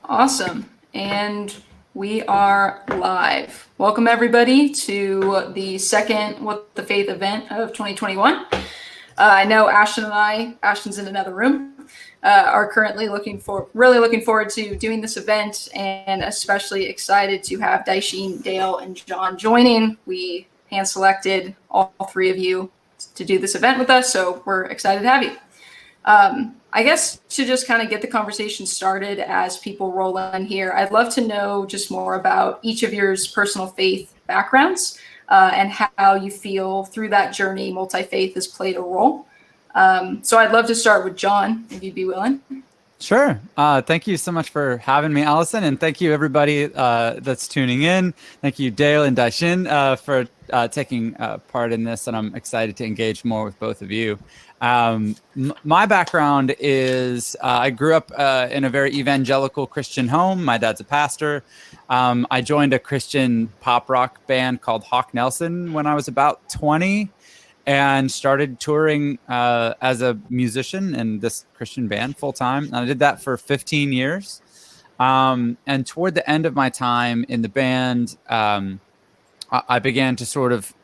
Awesome. And we are live. Welcome everybody to the second What the Faith event of 2021. I know Ashton and Ashton's in another room, are currently really looking forward to doing this event, and especially excited to have Daishin, Dale, and John joining. We hand selected all three of you to do this event with us, so we're excited to have you. I guess to just kind of get the conversation started as people roll in here, I'd love to know just more about each of your personal faith backgrounds and how you feel through that journey multi-faith has played a role. So I'd love to start with John, if you'd be willing. Sure. Thank you so much for having me, Allison, and thank you everybody that's tuning in. Thank you, Dale and Daishin, for taking part in this, and I'm excited to engage more with both of you. My background is I grew up in a very evangelical Christian home. My dad's a pastor. I joined a Christian pop rock band called Hawk Nelson when I was about 20 and started touring as a musician in this Christian band full time. And I did that for 15 years. And toward the end of my time in the band, I began to sort of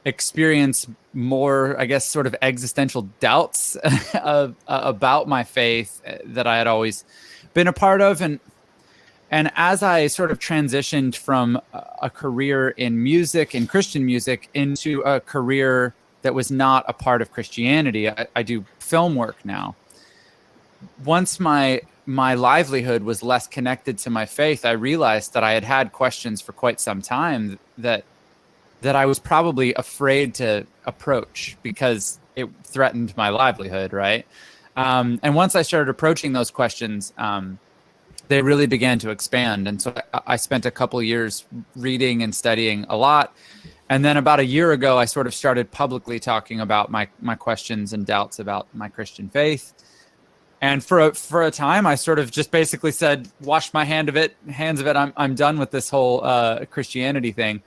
experience more, I guess, sort of existential doubts about my faith that I had always been a part of. And as I sort of transitioned from a career in music, in Christian music, into a career that was not a part of Christianity, I do film work now. Once my livelihood was less connected to my faith, I realized that I had had questions for quite some time that I was probably afraid to approach because it threatened my livelihood, right? And once I started approaching those questions, they really began to expand. And so I spent a couple of years reading and studying a lot. And then about a year ago, I sort of started publicly talking about my questions and doubts about my Christian faith. And for a time, I sort of just basically said, wash my hands of it. I'm done with this whole Christianity thing.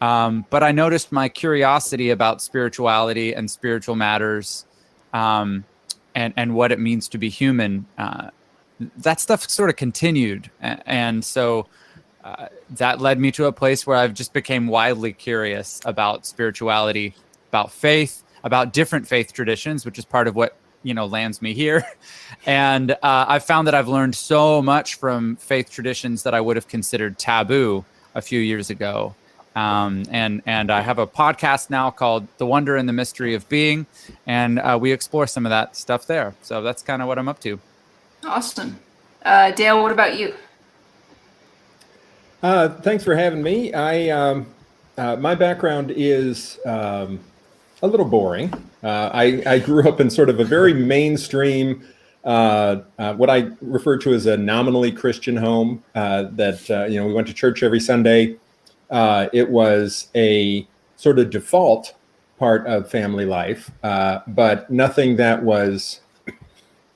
But I noticed my curiosity about spirituality and spiritual matters, and what it means to be human. That stuff sort of continued, and so that led me to a place where I've just became wildly curious about spirituality, about faith, about different faith traditions, which is part of what lands me here. And I've found that I've learned so much from faith traditions that I would have considered taboo a few years ago. And I have a podcast now called The Wonder and the Mystery of Being, and we explore some of that stuff there. So that's kind of what I'm up to. Awesome. Dale, what about you? Thanks for having me. My background is a little boring. I grew up in sort of a very mainstream, what I refer to as a nominally Christian home, that we went to church every Sunday. It was a sort of default part of family life, but nothing that was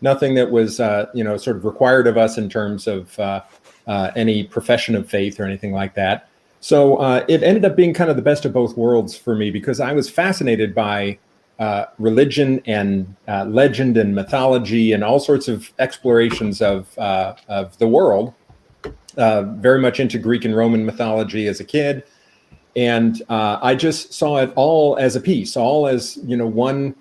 sort of required of us in terms of any profession of faith or anything like that. So it ended up being kind of the best of both worlds for me, because I was fascinated by religion and legend and mythology and all sorts of explorations of the world. Very much into Greek and Roman mythology as a kid. And I just saw it all as a piece, all as, one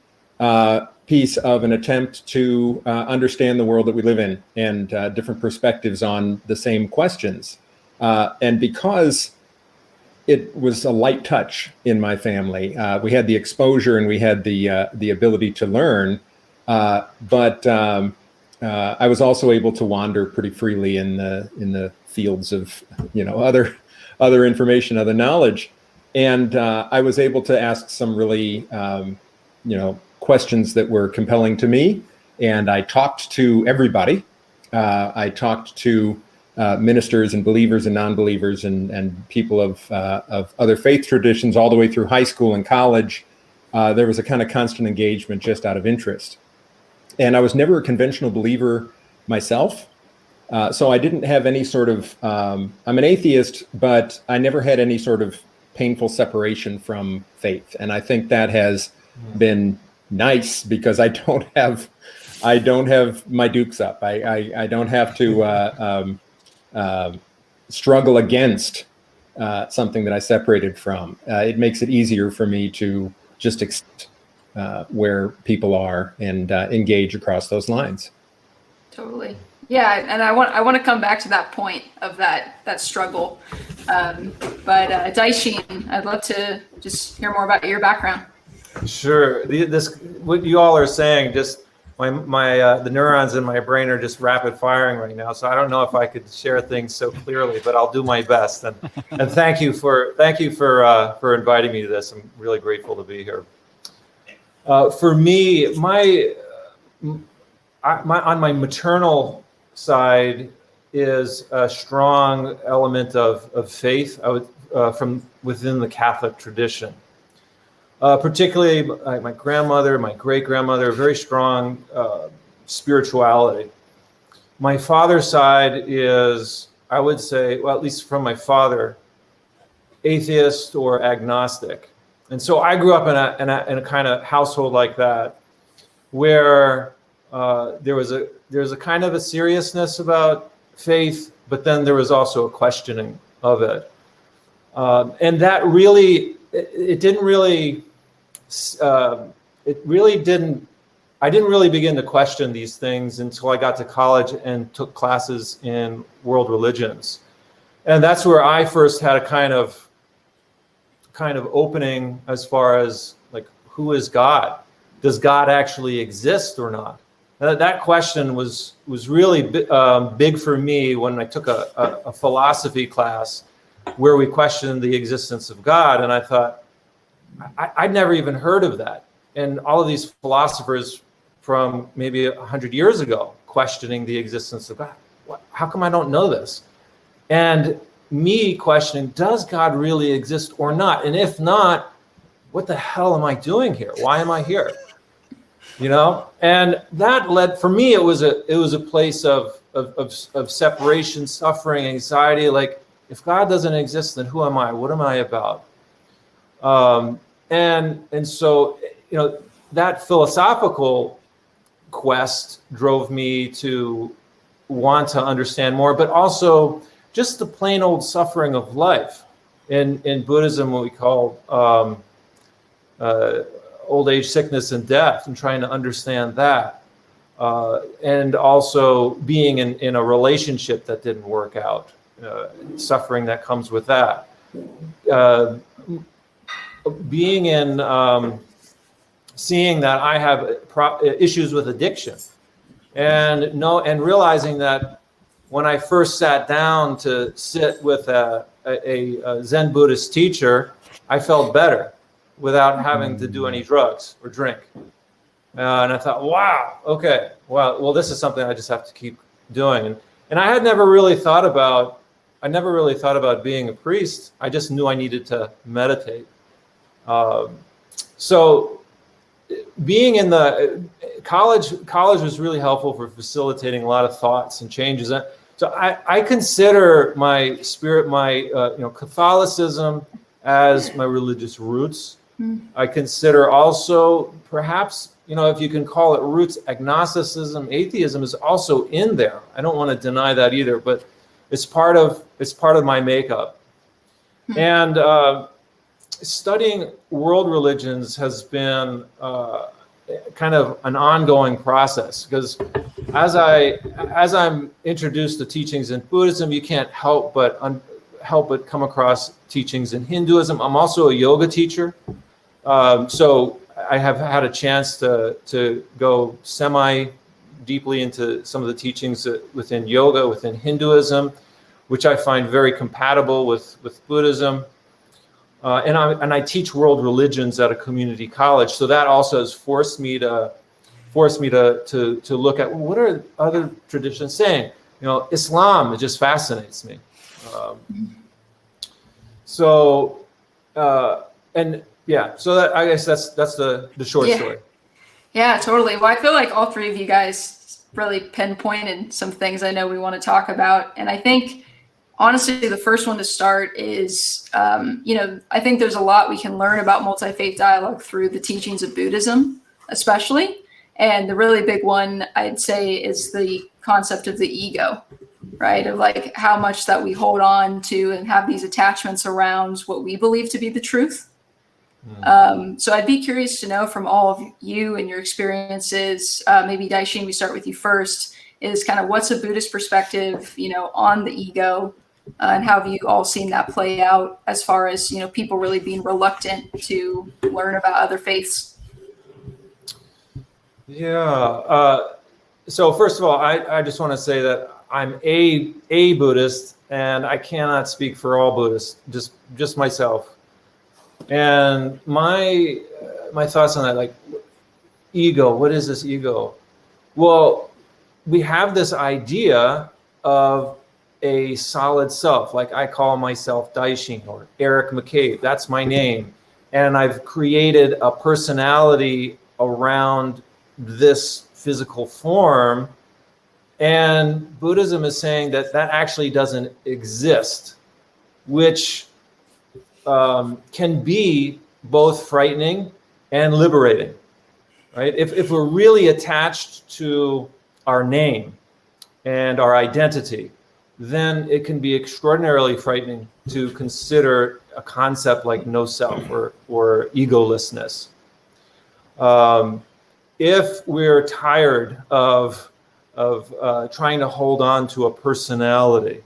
piece of an attempt to understand the world that we live in, and different perspectives on the same questions. And because it was a light touch in my family, we had the exposure and we had the ability to learn, but I was also able to wander pretty freely in the fields of other information, other knowledge, and I was able to ask some really questions that were compelling to me. And I talked to everybody. I talked to ministers and believers and non-believers and people of other faith traditions all the way through high school and college. There was a kind of constant engagement just out of interest. And I was never a conventional believer myself. So I didn't have any sort of, I'm an atheist, but I never had any sort of painful separation from faith. And I think that has been nice, because I don't have my dukes up. I don't have to struggle against something that I separated from. It makes it easier for me to just accept where people are and engage across those lines. Totally. Yeah, and I want to come back to that point of that struggle. But Daishin, I'd love to just hear more about your background. Sure. What you all are saying, just the neurons in my brain are just rapid firing right now. So I don't know if I could share things so clearly, but I'll do my best. And thank you for inviting me to this. I'm really grateful to be here. For me, on my maternal side is a strong element of faith from within the Catholic tradition. Particularly my grandmother, my great-grandmother, very strong spirituality. My father's side is, I would say, well, at least from my father, atheist or agnostic. And so I grew up in a kind of household like that, where there was a kind of a seriousness about faith, but then there was also a questioning of it. And that really, I didn't really begin to question these things until I got to college and took classes in world religions. And that's where I first had a kind of opening as far as, like, who is God? Does God actually exist or not? That question was really big for me when I took a philosophy class where we questioned the existence of God. And I thought, I'd never even heard of that. And all of these philosophers from maybe 100 years ago questioning the existence of God. How come I don't know this? And me questioning, does God really exist or not? And if not, what the hell am I doing here? Why am I here? You know? And that led, for me, it was a place of separation, suffering, anxiety. Like, if God doesn't exist, then who am I? What am I about? And so, you know, that philosophical quest drove me to want to understand more, but also just the plain old suffering of life. In Buddhism, what we call old age, sickness, and death, and trying to understand that. And also being in a relationship that didn't work out, suffering that comes with that. Being in, seeing that I have issues with addiction, and realizing that when I first sat down to sit with a Zen Buddhist teacher, I felt better without having to do any drugs or drink. And I thought, wow, okay, well, this is something I just have to keep doing. And I had never really thought about being a priest. I just knew I needed to meditate. So being in the college was really helpful for facilitating a lot of thoughts and changes. So I consider my spirit, Catholicism as my religious roots. I consider also, perhaps, if you can call it roots, agnosticism, atheism is also in there. I don't want to deny that either, but it's part of my makeup. And studying world religions has been kind of an ongoing process, because as I'm introduced to teachings in Buddhism, you can't help but come across teachings in Hinduism. I'm also a yoga teacher, so I have had a chance to go semi-deeply into some of the teachings within yoga, within Hinduism, which I find very compatible with Buddhism. And I teach world religions at a community college, so that also has forced me to look at, well, what are other traditions saying? Islam, it just fascinates me. So that, I guess that's the short story. Yeah, totally. Well, I feel like all three of you guys really pinpointed some things I know we want to talk about, and I think, honestly, the first one to start is, I think there's a lot we can learn about multi-faith dialogue through the teachings of Buddhism, especially. And the really big one, I'd say, is the concept of the ego. right? Of like how much that we hold on to and have these attachments around what we believe to be the truth. So I'd be curious to know from all of you and your experiences, maybe Daishin, we start with you first, is kind of what's a Buddhist perspective, on the ego, and how have you all seen that play out as far as, people really being reluctant to learn about other faiths? Yeah. So first of all, I just want to say that I'm a Buddhist, and I cannot speak for all Buddhists, just myself. And my thoughts on that, like ego, what is this ego? Well, we have this idea of a solid self, like I call myself Daishin or Eric McCabe, that's my name. And I've created a personality around this physical form. And Buddhism is saying that actually doesn't exist, which can be both frightening and liberating, right? If we're really attached to our name and our identity, then it can be extraordinarily frightening to consider a concept like no self or egolessness. If we're tired of trying to hold on to a personality,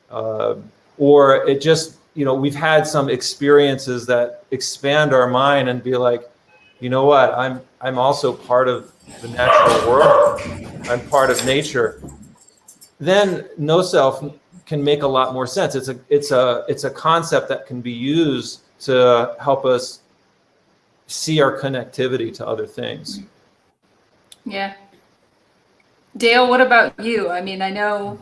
or it just, we've had some experiences that expand our mind and be like, you know what, I'm also part of the natural world. I'm part of nature. Then no self can make a lot more sense. It's a concept that can be used to help us see our connectivity to other things. Yeah. Dale, what about you? I mean, I know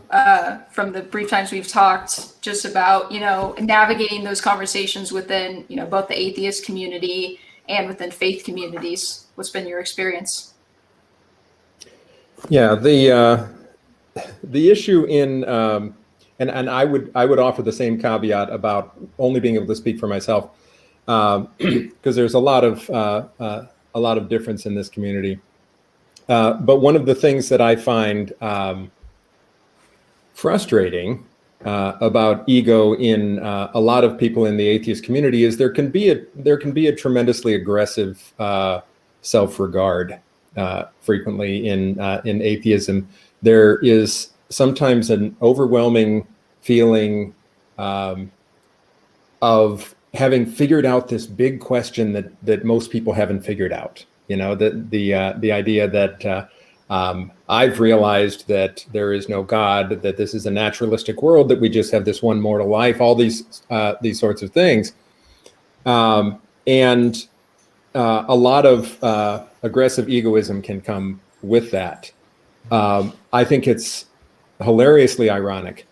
from the brief times we've talked just about, navigating those conversations within, both the atheist community and within faith communities. What's been your experience? Yeah, the issue in and I would offer the same caveat about only being able to speak for myself, because there's a lot of difference in this community. But one of the things that I find frustrating about ego in a lot of people in the atheist community is there can be a tremendously aggressive self-regard frequently in atheism. There is sometimes an overwhelming feeling of having figured out this big question that most people haven't figured out. The idea that I've realized that there is no God, that this is a naturalistic world, that we just have this one mortal life, all these sorts of things. And a lot of aggressive egoism can come with that. I think it's hilariously ironic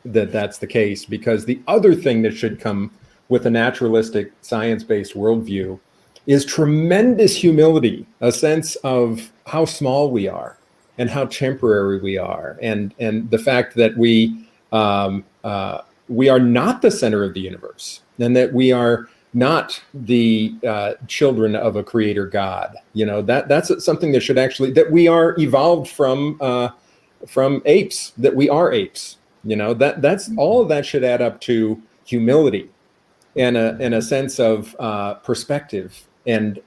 that that's the case, because the other thing that should come with a naturalistic, science-based worldview is tremendous humility, a sense of how small we are and how temporary we are, and the fact that we are not the center of the universe, and that we are not the children of a creator God. That's something that should that we are evolved from apes, that we are apes. That's all of that should add up to humility and a sense of perspective and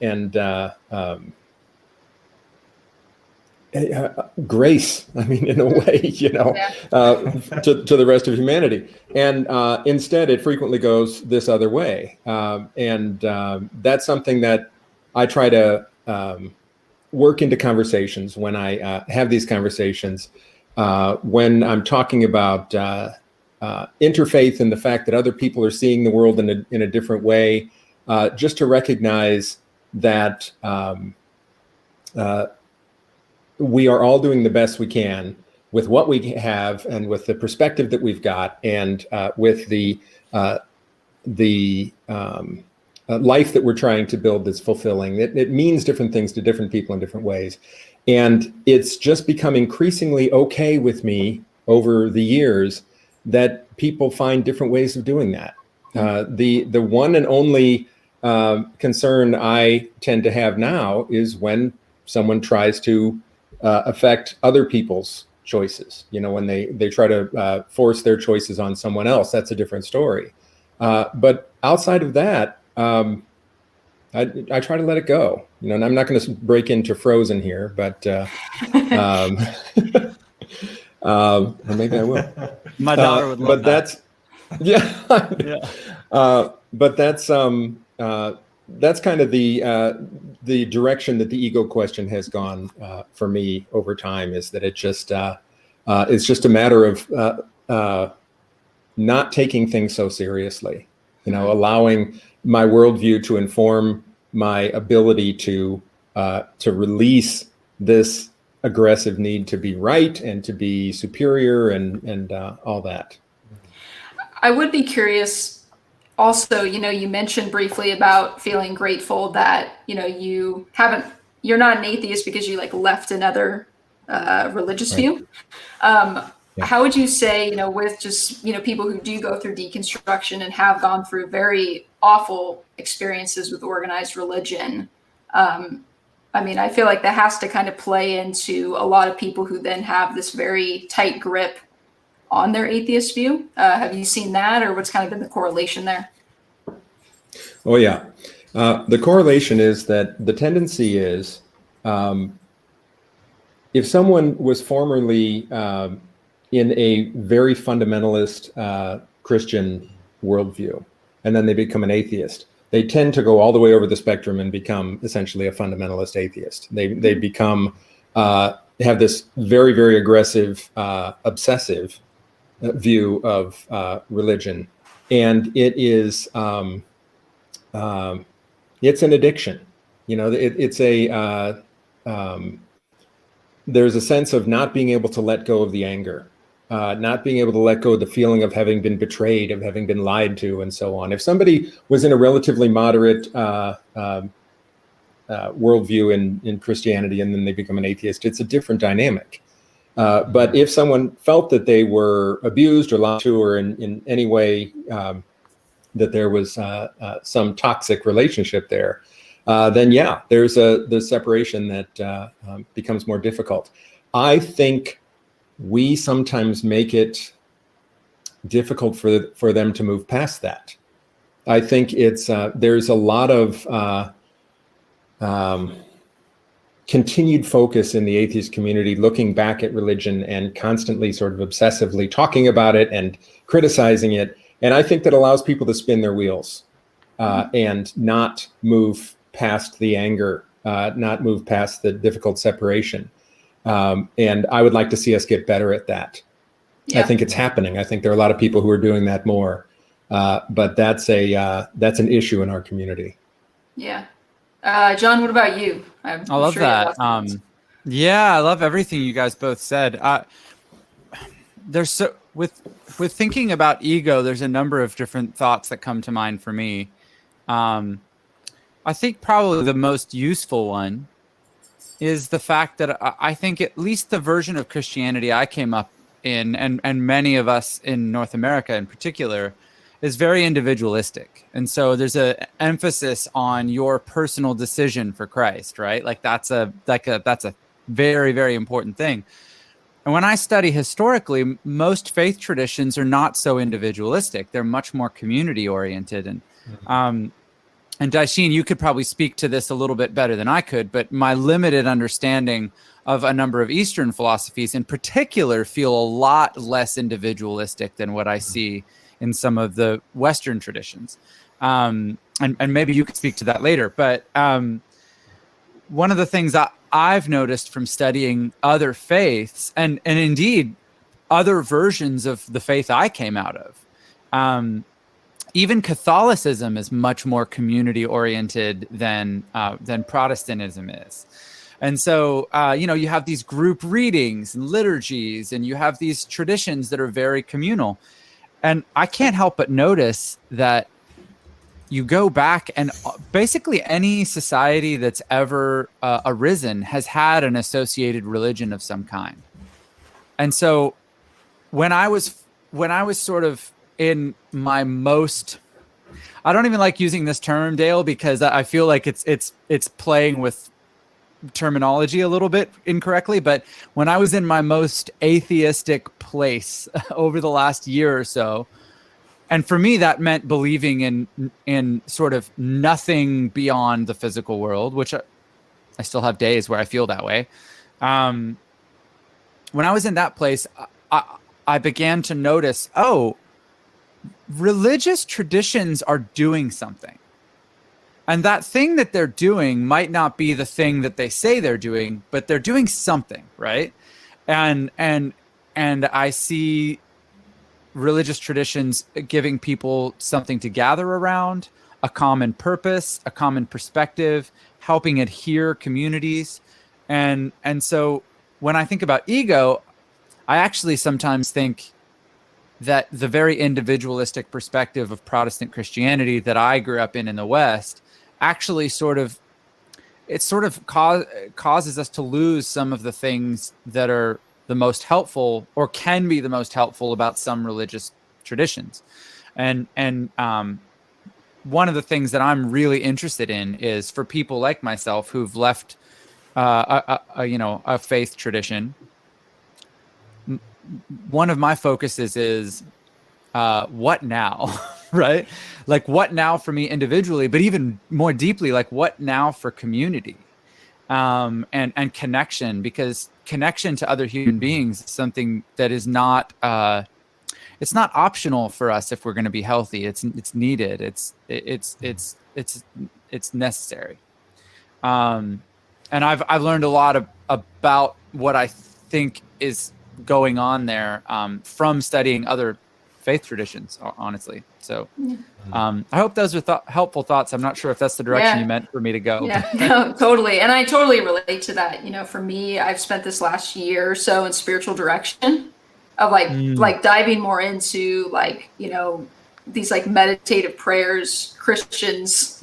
grace. I mean, in a way, to the rest of humanity. And instead, it frequently goes this other way. And that's something that I try to work into conversations when I have these conversations. When I'm talking about interfaith and the fact that other people are seeing the world in a different way, just to recognize that we are all doing the best we can with what we have and with the perspective that we've got, and with the life that we're trying to build that's fulfilling. It means different things to different people in different ways. And it's just become increasingly okay with me over the years that people find different ways of doing that. The one and only concern I tend to have now is when someone tries to affect other people's choices. When they try to force their choices on someone else, that's a different story. But outside of that, I try to let it go. And I'm not going to break into Frozen here, but or maybe I will. My daughter would love that. But that's kind of the direction that the ego question has gone for me over time. Is that it's just a matter of not taking things so seriously. Allowing my worldview to inform my ability to release this aggressive need to be right and to be superior and all that. I would be curious also, you mentioned briefly about feeling grateful that, you're not an atheist because you left another religious view. How would you say, with just, people who do go through deconstruction and have gone through very awful experiences with organized religion? I feel like that has to kind of play into a lot of people who then have this very tight grip on their atheist view. Have you seen that, or what's kind of been the correlation there? Oh, yeah. The correlation is that the tendency is if someone was formerly in a very fundamentalist Christian worldview, and then they become an atheist, they tend to go all the way over the spectrum and become essentially a fundamentalist atheist. They become have this very, very aggressive, obsessive view of religion, and it is it's an addiction. It's a there's a sense of not being able to let go of the anger, not being able to let go of the feeling of having been betrayed, of having been lied to, and so on. If somebody was in a relatively moderate worldview in Christianity and then they become an atheist, it's a different dynamic. But if someone felt that they were abused or lied to, or in any way that there was some toxic relationship there, then yeah, there's the separation that becomes more difficult. I think we sometimes make it difficult for them to move past that. I think it's there's a lot of continued focus in the atheist community looking back at religion and constantly sort of obsessively talking about it and criticizing it. And I think that allows people to spin their wheels and not move past the anger, not move past the difficult separation. And I would like to see us get better at that. Yeah. I think it's happening. I think there are a lot of people who are doing that more, but that's an issue in our community. Yeah. John, what about you? I love that. Yeah, I love everything you guys both said. There's with thinking about ego, there's a number of different thoughts that come to mind for me. I think probably the most useful one is the fact that I think at least the version of Christianity I came up in, and many of us in North America in particular, is very individualistic. And so there's an emphasis on your personal decision for Christ, right? Like that's a very, very important thing. And when I study historically, most faith traditions are not so individualistic. They're much more community oriented. And Daishin, you could probably speak to this a little bit better than I could, but my limited understanding of a number of Eastern philosophies in particular feel a lot less individualistic than what I see in some of the Western traditions. And maybe you could speak to that later. But one of the things I've noticed from studying other faiths and indeed other versions of the faith I came out of, even Catholicism is much more community oriented than Protestantism is. And so, you have these group readings and liturgies, and you have these traditions that are very communal. And I can't help but notice that you go back and basically any society that's ever arisen has had an associated religion of some kind. And so when I was sort of in my most, I don't even like using this term, Dale, because I feel like it's playing with terminology a little bit incorrectly, but when I was in my most atheistic place over the last year or so, and for me that meant believing in sort of nothing beyond the physical world, which I still have days where I feel that way. When I was in that place, I began to notice, oh, religious traditions are doing something. And that thing that they're doing might not be the thing that they say they're doing, but they're doing something, right? And I see religious traditions giving people something to gather around, a common purpose, a common perspective, helping adhere communities. And so when I think about ego, I actually sometimes think that the very individualistic perspective of Protestant Christianity that I grew up in the West actually causes us to lose some of the things that are the most helpful or can be the most helpful about some religious traditions. And one of the things that I'm really interested in is for people like myself who've left a faith tradition. One of my focuses is what now, right? Like what now for me individually, but even more deeply, like what now for community and connection, because connection to other human beings is something that is not it's not optional for us if we're going to be healthy. It's needed. It's necessary. And I've learned a lot about what I think is going on there from studying other faith traditions, honestly. So I hope those are helpful thoughts. I'm not sure if that's the direction you meant for me to go. Yeah, no, totally. And I totally relate to that. You know, for me, I've spent this last year or so in spiritual direction of like diving more into like, you know, these like meditative prayers Christians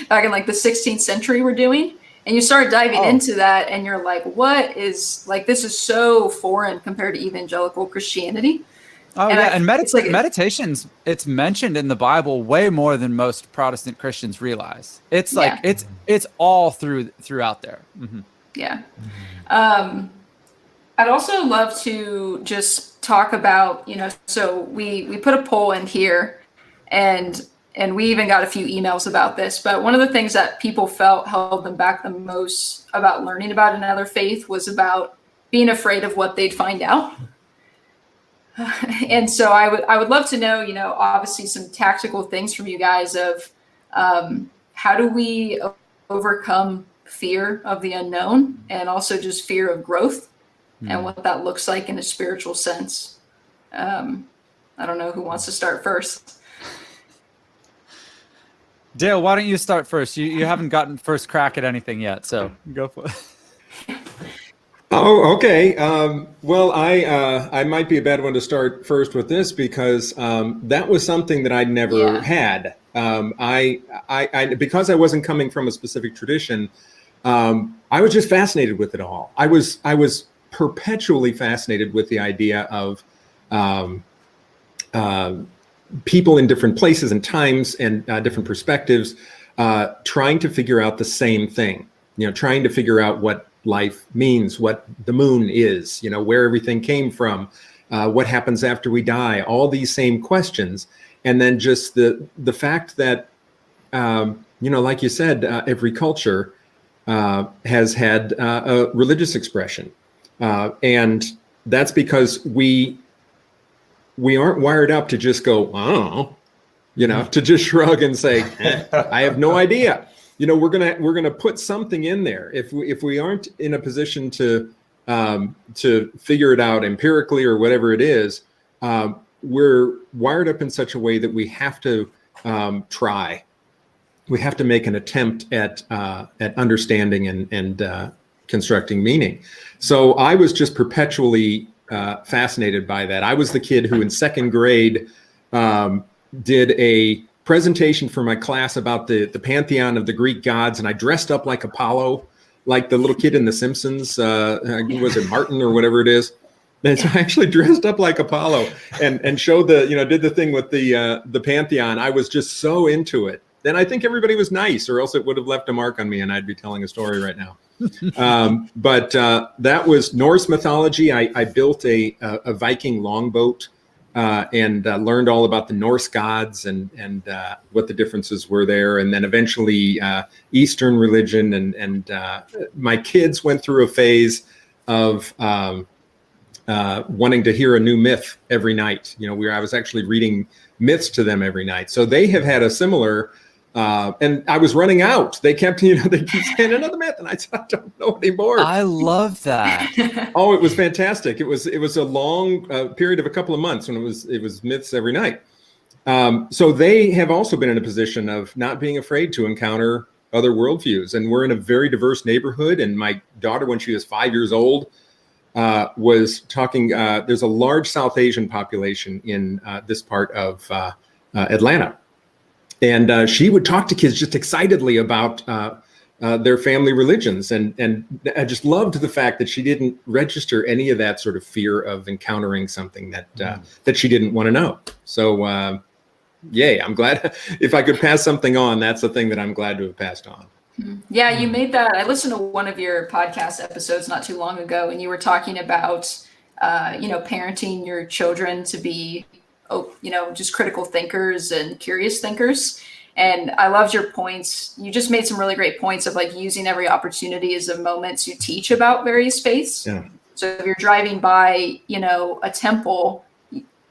back in like the 16th century were doing. And you start diving into that and you're like, what is like, this is so foreign compared to evangelical Christianity. Oh, and yeah. And meditations, it's mentioned in the Bible way more than most Protestant Christians realize. It's like, it's all throughout there. Mm-hmm. Yeah. I'd also love to just talk about, you know, so we put a poll in here and we even got a few emails about this, but one of the things that people felt held them back the most about learning about another faith was about being afraid of what they'd find out. And so I would love to know, you know, obviously some tactical things from you guys of how do we overcome fear of the unknown and also just fear of growth and what that looks like in a spiritual sense. I don't know who wants to start first. Dale, why don't you start first? You haven't gotten first crack at anything yet, so go for it. Oh, okay. Well, I might be a bad one to start first with this because that was something that I'd never had. I because I wasn't coming from a specific tradition, I was just fascinated with it all. I was perpetually fascinated with the idea of people in different places and times and different perspectives trying to figure out the same thing, you know, trying to figure out what life means, what the moon is, you know, where everything came from, what happens after we die, all these same questions. And then just the fact that, you know, like you said, every culture has had a religious expression. And that's because we aren't wired up to just go, oh, you know, to just shrug and say, I have no idea. You know, we're gonna put something in there. If we aren't in a position to figure it out empirically or whatever it is, we're wired up in such a way that we have to try. We have to make an attempt at understanding and constructing meaning. So I was just perpetually fascinated by that. I was the kid who in second grade did a presentation for my class about the pantheon of the Greek gods, and I dressed up like Apollo, like the little kid in The Simpsons. Was it Martin or whatever it is? And so I actually dressed up like Apollo and showed did the thing with the pantheon. I was just so into it. Then I think everybody was nice, or else it would have left a mark on me, and I'd be telling a story right now. But that was Norse mythology. I built a Viking longboat and learned all about the Norse gods and what the differences were there. And then eventually Eastern religion. And my kids went through a phase of wanting to hear a new myth every night. Where I was actually reading myths to them every night. So they have had a similar, and I was running out. They kept, they keep saying another myth, and I said, I don't know anymore. I love that. Oh, it was fantastic. It was a long period of a couple of months when it was myths every night. So they have also been in a position of not being afraid to encounter other worldviews. And we're in a very diverse neighborhood. And my daughter, when she was 5 years old, was talking. There's a large South Asian population in this part of Atlanta. And she would talk to kids just excitedly about their family religions. And I just loved the fact that she didn't register any of that sort of fear of encountering something that she didn't want to know. So, yay, I'm glad. If I could pass something on, that's the thing that I'm glad to have passed on. Yeah, you made that. I listened to one of your podcast episodes not too long ago, and you were talking about, parenting your children to be, just critical thinkers and curious thinkers. And I loved your points. You just made some really great points of like using every opportunity as a moment to teach about various faiths. Yeah. So if you're driving by, a temple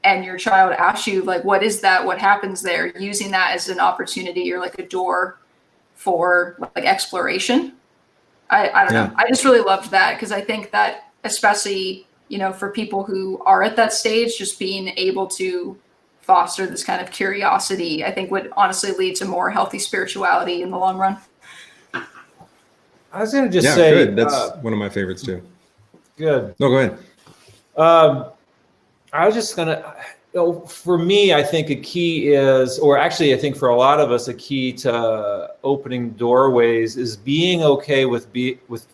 and your child asks you like, what is that? What happens there? Using that as an opportunity or like a door for like exploration. I don't know. I just really loved that because I think that especially, for people who are at that stage, just being able to foster this kind of curiosity, I think would honestly lead to more healthy spirituality in the long run. I was going to just say, good. That's one of my favorites too. Good. No, go ahead. I was just going to, for me, I think a key is, or actually I think for a lot of us, a key to opening doorways is being okay with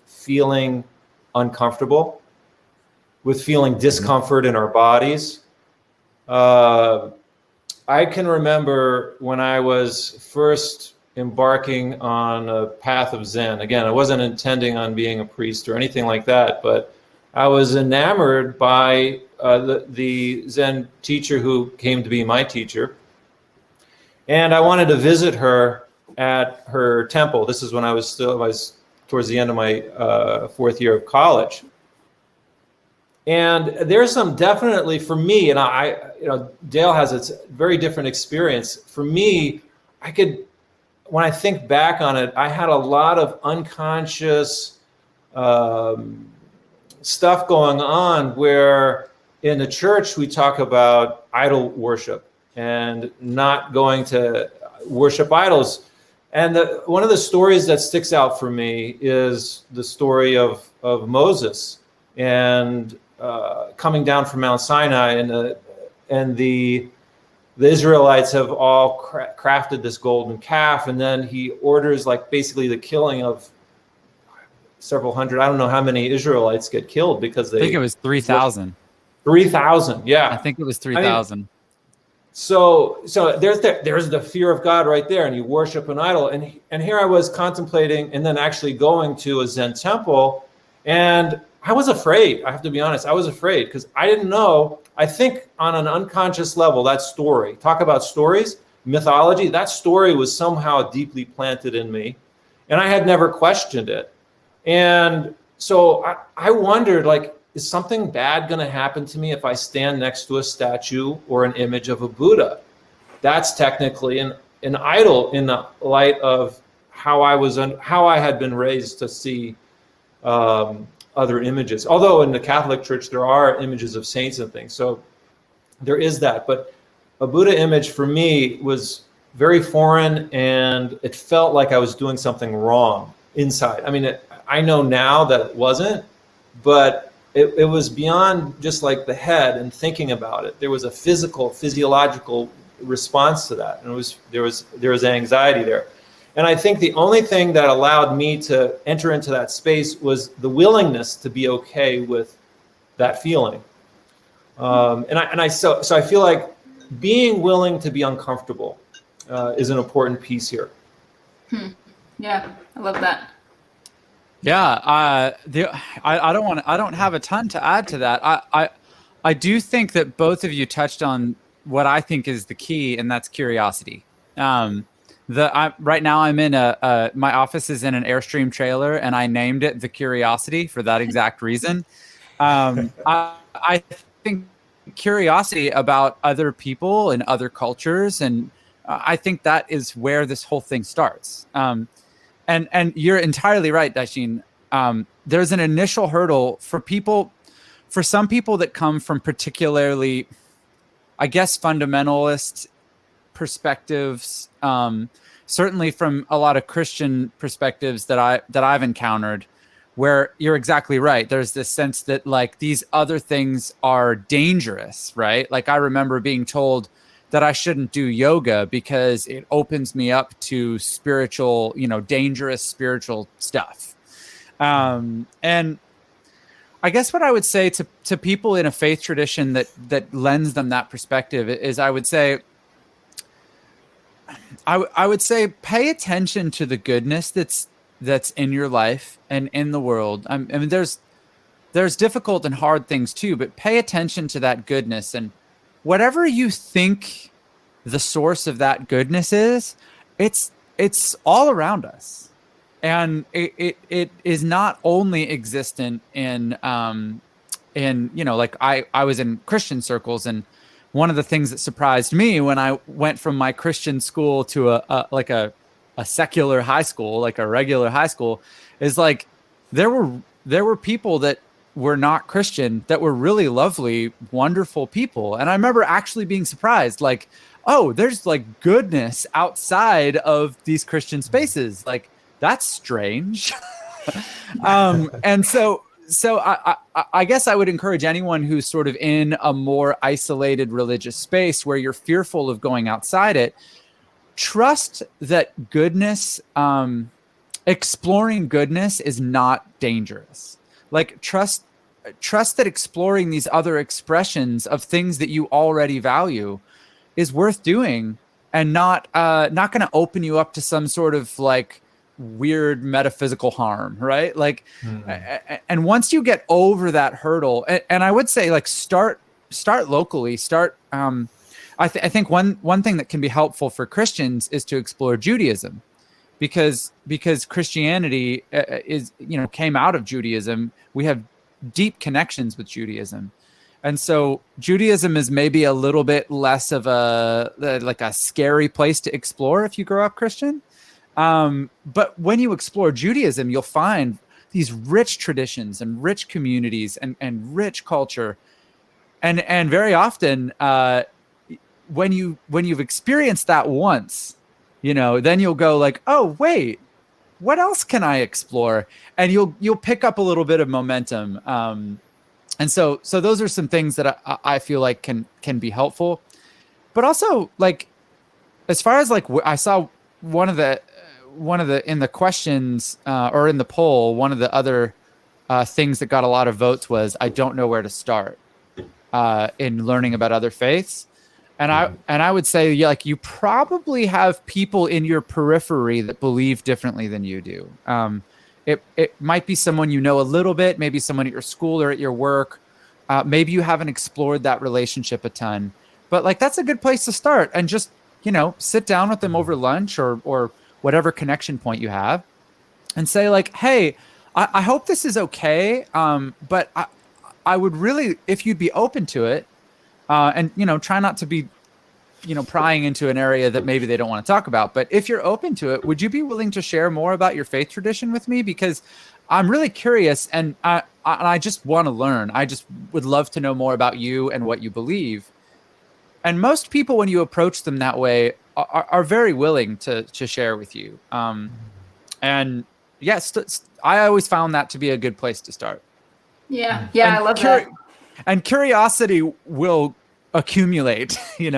feeling uncomfortable, with feeling discomfort in our bodies. I can remember when I was first embarking on a path of Zen. Again, I wasn't intending on being a priest or anything like that, but I was enamored by the Zen teacher who came to be my teacher. And I wanted to visit her at her temple. This is when I was towards the end of my fourth year of college. And there's some definitely for me, and Dale has a very different experience. For me, when I think back on it, I had a lot of unconscious stuff going on where in the church we talk about idol worship and not going to worship idols. And one of the stories that sticks out for me is the story of Moses and coming down from Mount Sinai, and the Israelites have all crafted this golden calf, and then he orders like basically the killing of several hundred. I don't know how many Israelites get killed because I think it was 3,000. 3,000, yeah. I think it was 3,000. So there's the fear of God right there, and you worship an idol. And here I was contemplating, and then actually going to a Zen temple, and I was afraid. I have to be honest. I was afraid because I didn't know. I think on an unconscious level, that story, talk about stories, mythology, that story was somehow deeply planted in me, and I had never questioned it. And so I wondered, like, is something bad going to happen to me if I stand next to a statue or an image of a Buddha? That's technically an idol in the light of how I had been raised to see other images. Although in the Catholic Church there are images of saints and things, so there is that. But a Buddha image for me was very foreign, and it felt like I was doing something wrong inside. I mean, I know now that it wasn't, but it was beyond just like the head and thinking about it. There was a physiological response to that, and there was anxiety there. And I think the only thing that allowed me to enter into that space was the willingness to be okay with that feeling. So I feel like being willing to be uncomfortable is an important piece here. Yeah, I love that. Yeah, I don't have a ton to add to that. I do think that both of you touched on what I think is the key, and that's curiosity. Right now I'm in my office is in an Airstream trailer, and I named it the Curiosity for that exact reason. I think curiosity about other people and other cultures, and I think that is where this whole thing starts. And you're entirely right, Daishin. There's an initial hurdle for some people that come from particularly, I guess, fundamentalist perspectives. Certainly from a lot of Christian perspectives that I've encountered, where you're exactly right. There's this sense that like these other things are dangerous, right? Like I remember being told that I shouldn't do yoga because it opens me up to spiritual, dangerous spiritual stuff. And I guess what I would say to people in a faith tradition that lends them that perspective is I would say pay attention to the goodness that's in your life and in the world. I mean, there's difficult and hard things too, but pay attention to that goodness, and whatever you think the source of that goodness is, it's all around us, and it is not only existent in like I was in Christian circles, and one of the things that surprised me when I went from my Christian school to a secular high school, like a regular high school, is like there were people that were not Christian that were really lovely, wonderful people. And I remember actually being surprised, like, oh, there's like goodness outside of these Christian spaces. Like, that's strange. And so I guess I would encourage anyone who's sort of in a more isolated religious space where you're fearful of going outside it, trust that goodness, exploring goodness is not dangerous. Like trust that exploring these other expressions of things that you already value is worth doing, and not going to open you up to some sort of like weird metaphysical harm, right? Like, and once you get over that hurdle, and I would say like start locally, I think one thing that can be helpful for Christians is to explore Judaism, because Christianity came out of Judaism. We have deep connections with Judaism. And so Judaism is maybe a little bit less of a scary place to explore if you grow up Christian. But when you explore Judaism, you'll find these rich traditions and rich communities and rich culture. And very often, when you've experienced that once, then you'll go like, oh, wait, what else can I explore? And you'll pick up a little bit of momentum. And so those are some things that I feel like can be helpful. But also, like, as far as like, I saw one of the in the questions or in the poll, one of the other things that got a lot of votes was, I don't know where to start in learning about other faiths. And I would say, yeah, like you probably have people in your periphery that believe differently than you do. It might be someone you know a little bit, maybe someone at your school or at your work. Maybe you haven't explored that relationship a ton, but like that's a good place to start, and just sit down with them over lunch or whatever connection point you have, and say like, hey, I hope this is okay, but I would really, if you'd be open to it, and try not to be prying into an area that maybe they don't want to talk about. But if you're open to it, would you be willing to share more about your faith tradition with me? Because I'm really curious, and I just want to learn. I just would love to know more about you and what you believe. And most people, when you approach them that way, are very willing to share with you. And yes, I always found that to be a good place to start. Yeah, I love that. And curiosity will accumulate. You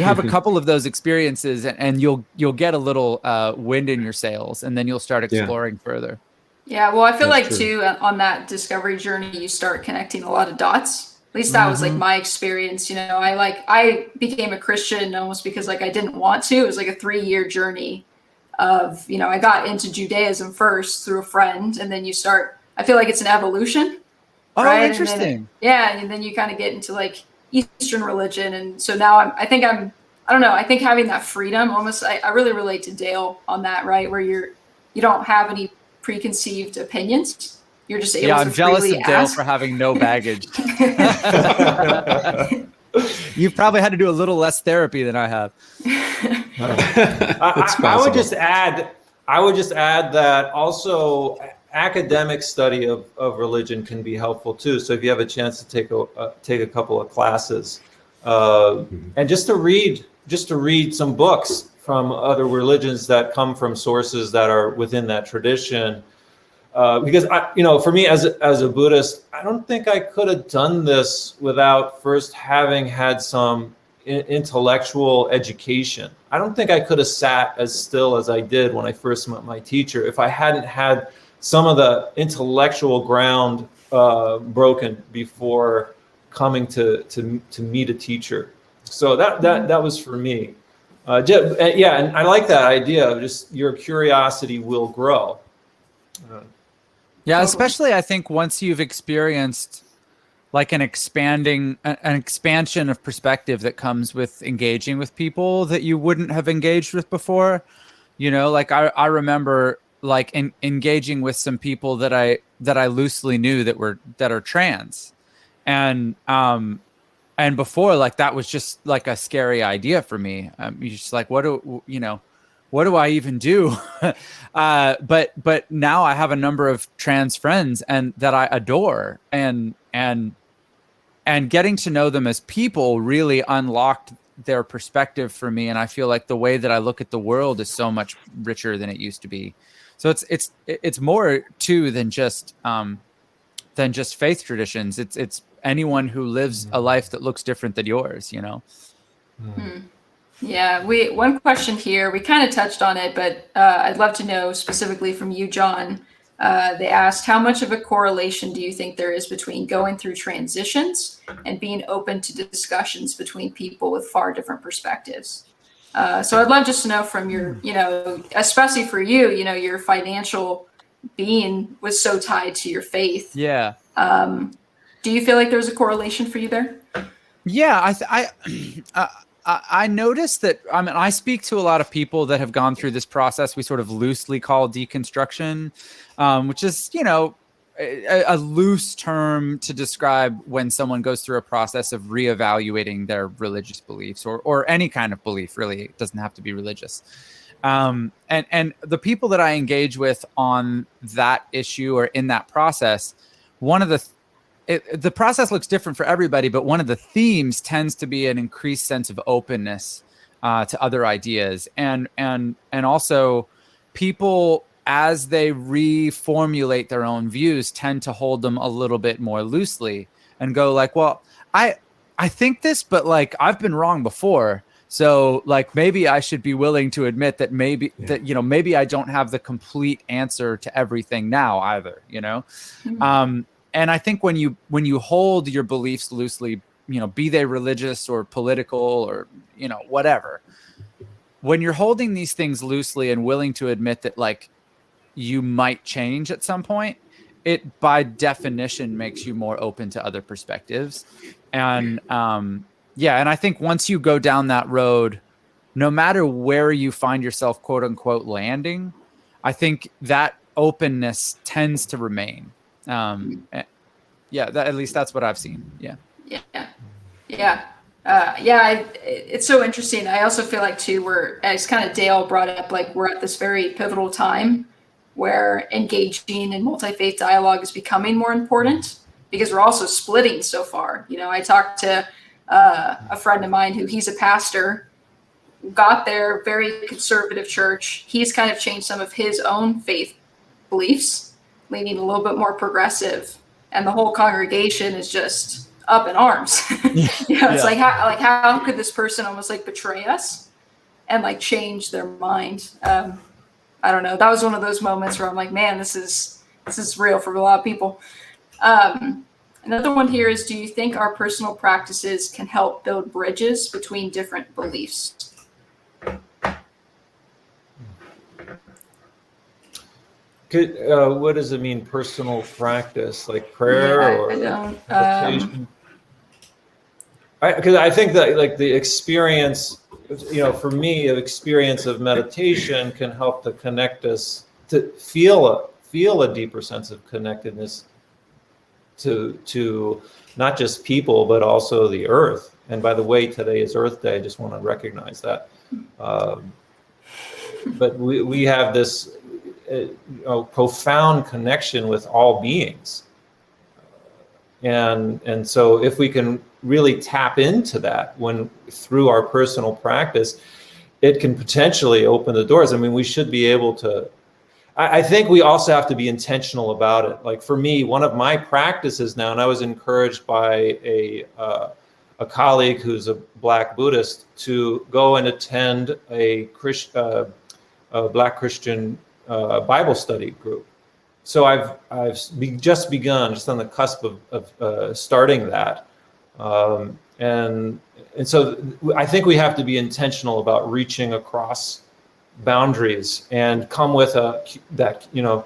have a couple of those experiences, and you'll get a little wind in your sails, and then you'll start exploring further. Yeah, well, I feel like too, on that discovery journey, you start connecting a lot of dots. At least that was like my experience. I became a Christian almost because like I didn't want to. It was like a 3-year journey of, I got into Judaism first through a friend, and then I feel like it's an evolution. Oh, right? interesting. And then you kind of get into like Eastern religion. And so now I don't know, I think having that freedom almost, I really relate to Dale on that, right? Where you don't have any preconceived opinions. You're just able to I'm jealous freely of Dale ask. for having no baggage. You've probably had to do a little less therapy than I have. I would just add that also academic study of religion can be helpful too. So if you have a chance to take a couple of classes, and just to read some books from other religions that come from sources that are within that tradition. Because for me as a Buddhist, I don't think I could have done this without first having had some intellectual education. I don't think I could have sat as still as I did when I first met my teacher if I hadn't had some of the intellectual ground broken before coming to meet a teacher. So that was for me. And I like that idea of just your curiosity will grow. Yeah, especially I think once you've experienced like an expansion of perspective that comes with engaging with people that you wouldn't have engaged with before. Like I remember like engaging with some people that I loosely knew that are trans, and before, like that was just like a scary idea for me. You're just like, what do I even do? But now I have a number of trans friends and that I adore, and getting to know them as people really unlocked their perspective for me. And I feel like the way that I look at the world is so much richer than it used to be. So it's more too than just faith traditions. It's anyone who lives a life that looks different than yours, Yeah, one question here, we kind of touched on it, but I'd love to know specifically from you, John. They asked, how much of a correlation do you think there is between going through transitions and being open to discussions between people with far different perspectives? So I'd love just to know from your, especially for you, your financial being was so tied to your faith. Yeah. Do you feel like there's a correlation for you there? Yeah, I noticed that. I mean, I speak to a lot of people that have gone through this process we sort of loosely call deconstruction, which is, a loose term to describe when someone goes through a process of reevaluating their religious beliefs or any kind of belief. Really, it doesn't have to be religious. And the people that I engage with on that issue or in that process, one of the process looks different for everybody, but one of the themes tends to be an increased sense of openness to other ideas, and also people, as they reformulate their own views, tend to hold them a little bit more loosely and go like, well, I think this, but like I've been wrong before, so like maybe I should be willing to admit that maybe I don't have the complete answer to everything now either, Mm-hmm. And I think when you hold your beliefs loosely, be they religious or political or, whatever, when you're holding these things loosely and willing to admit that like you might change at some point, it by definition makes you more open to other perspectives. And and I think once you go down that road, no matter where you find yourself, quote unquote, landing, I think that openness tends to remain. At least that's what I've seen. It's so interesting. I also feel like too, as kind of Dale brought up, like we're at this very pivotal time where engaging in multi-faith dialogue is becoming more important because we're also splitting so far. I talked to a friend of mine he's a pastor, got there, very conservative church. He's kind of changed some of his own faith beliefs, leaning a little bit more progressive, and the whole congregation is just up in arms. It's like how could this person almost like betray us and like change their mind? I don't know. That was one of those moments where I'm like, man, this is real for a lot of people. Another one here is, do you think our personal practices can help build bridges between different beliefs? What does it mean, personal practice, like prayer or I don't. meditation? Because I think that like the experience, for me, of experience of meditation can help to connect us to feel a deeper sense of connectedness to not just people but also the earth. And by the way, today is Earth Day. I just want to recognize that. But we have this profound connection with all beings, and so if we can really tap into that through our personal practice, it can potentially open the doors. I mean, we should be able to. I think we also have to be intentional about it. Like for me, one of my practices now, and I was encouraged by a colleague who's a Black Buddhist to go and attend a Black Christian Bible study group. So I've just begun, just on the cusp of starting that, and so I think we have to be intentional about reaching across boundaries and come with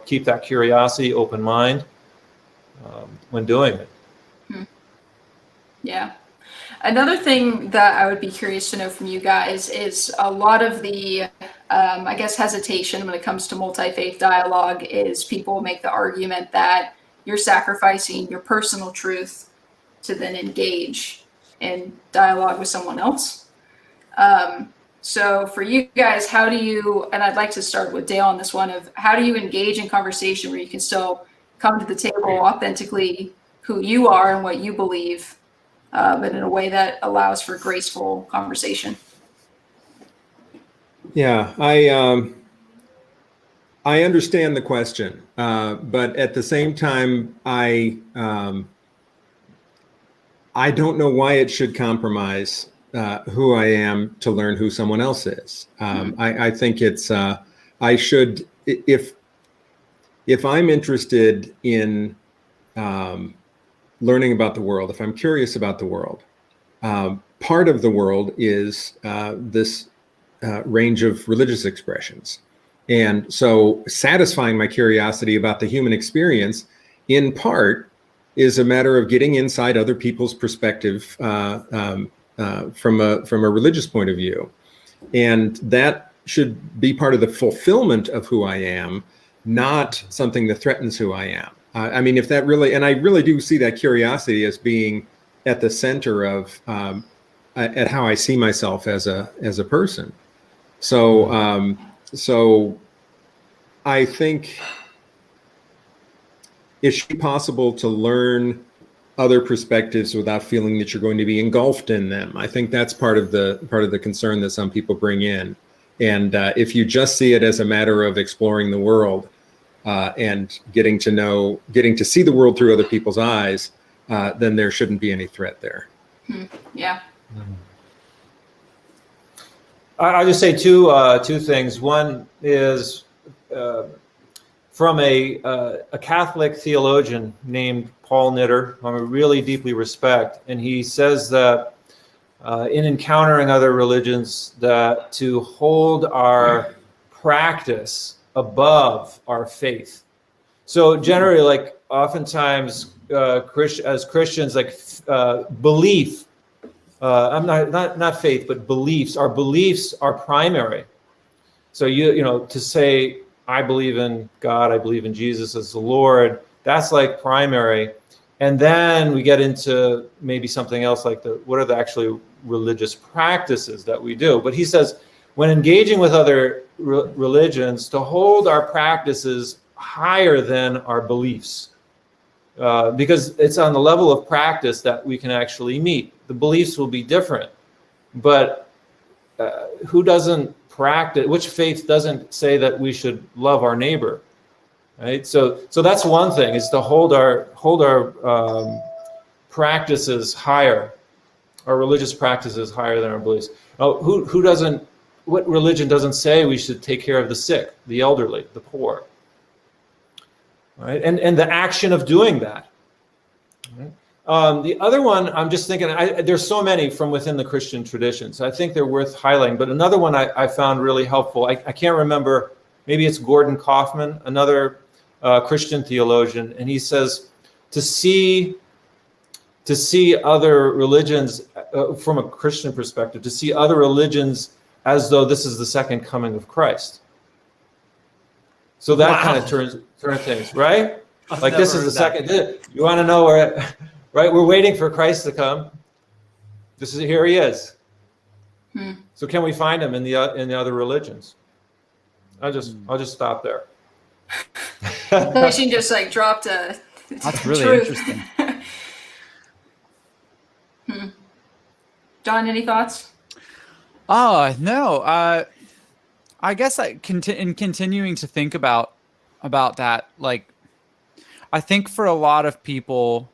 keep that curiosity, open mind when doing it. Yeah. Another thing that I would be curious to know from you guys is a lot of the, I guess, hesitation when it comes to multi-faith dialogue is people make the argument that you're sacrificing your personal truth to then engage in dialogue with someone else. So for you guys, how do you, and I'd like to start with Dale on this one, of how do you engage in conversation where you can still come to the table authentically who you are and what you believe, but in a way that allows for graceful conversation? Yeah, I understand the question, but at the same time, I don't know why it should compromise who I am to learn who someone else is. I think it's I should, if I'm interested in learning about the world, if I'm curious about the world, part of the world is this range of religious expressions. And so satisfying my curiosity about the human experience, in part, is a matter of getting inside other people's perspective from a religious point of view. And that should be part of the fulfillment of who I am, not something that threatens who I am. I mean, if that really, and I really do see that curiosity as being at the center of at how I see myself as a person. So so I think it should be possible to learn other perspectives without feeling that you're going to be engulfed in them. I think that's part of the concern that some people bring in. And if you just see it as a matter of exploring the world and getting to see the world through other people's eyes, then there shouldn't be any threat there. Yeah. I'll just say two things. One is from a Catholic theologian named Paul Knitter, whom I really deeply respect, and he says that in encountering other religions, that to hold our practice above our faith. So generally, like oftentimes, as Christians, like belief. I'm not faith, but beliefs. Our beliefs are primary. So you know, to say I believe in God, I believe in Jesus as the Lord, that's like primary. And then we get into maybe something else like what are the actually religious practices that we do. But he says, when engaging with other religions, to hold our practices higher than our beliefs. Because it's on the level of practice that we can actually meet. The beliefs will be different, but who doesn't practice? Which faith doesn't say that we should love our neighbor, right? So that's one thing: is to hold our practices higher, our religious practices higher than our beliefs. Oh, who doesn't? What religion doesn't say we should take care of the sick, the elderly, the poor? Right, and the action of doing that. Right? The other one, I'm just thinking, there's so many from within the Christian traditions. I think they're worth highlighting. But another one I found really helpful. I can't remember. Maybe it's Gordon Kaufman, another Christian theologian, and he says to see other religions from a Christian perspective, to see other religions as though this is the second coming of Christ. So that kind of turns things, right? Like this is the second. You want to know where, right? We're waiting for Christ to come. Here he is. So can we find him in the other religions? I'll just stop there. She just like dropped a. That's really truth. interesting. John, any thoughts? Oh no, I guess in continuing to think about that, like, I think for a lot of people,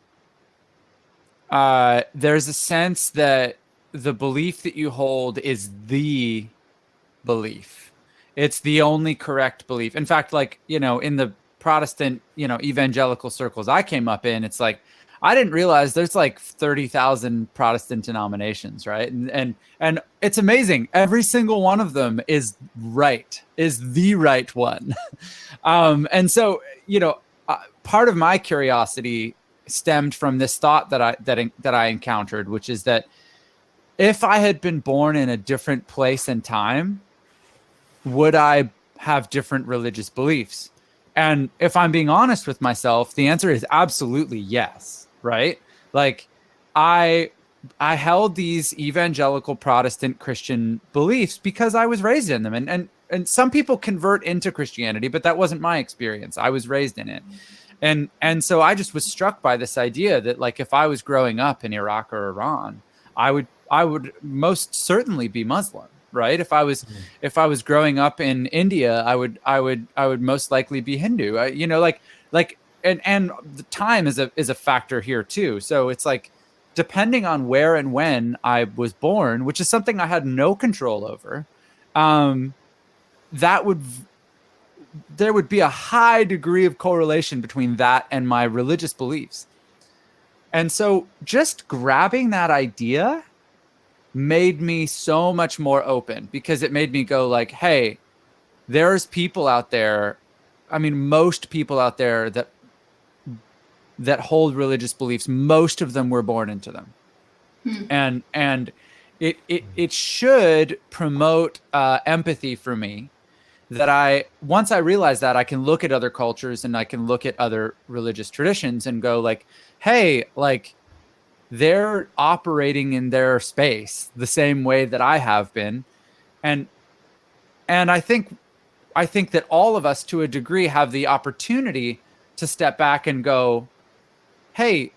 there's a sense that the belief that you hold is the belief. It's the only correct belief. In fact, like, you know, in the Protestant, you know, evangelical circles I came up in, it's like, I didn't realize there's like 30,000 Protestant denominations, right? And it's amazing. Every single one of them is the right one. And so, you know, part of my curiosity stemmed from this thought that I encountered, which is that if I had been born in a different place and time, would I have different religious beliefs? And if I'm being honest with myself, the answer is absolutely yes, right? Like I held these evangelical Protestant Christian beliefs because I was raised in them. And some people convert into Christianity, but that wasn't my experience. I was raised in it. And so I just was struck by this idea that, like, if I was growing up in Iraq or Iran, I would most certainly be Muslim, right? If I was growing up in India, I would most likely be Hindu. And the time is a factor here too. So it's like, depending on where and when I was born, which is something I had no control over, there would be a high degree of correlation between that and my religious beliefs. And so just grabbing that idea made me so much more open, because it made me go like, hey, there's people out there. I mean, most people out there that hold religious beliefs, most of them were born into them. And it should promote empathy for me, that once I realize that, I can look at other cultures and I can look at other religious traditions and go like, hey, like, they're operating in their space the same way that I have been. And I think that all of us, to a degree, have the opportunity to step back and go, hey,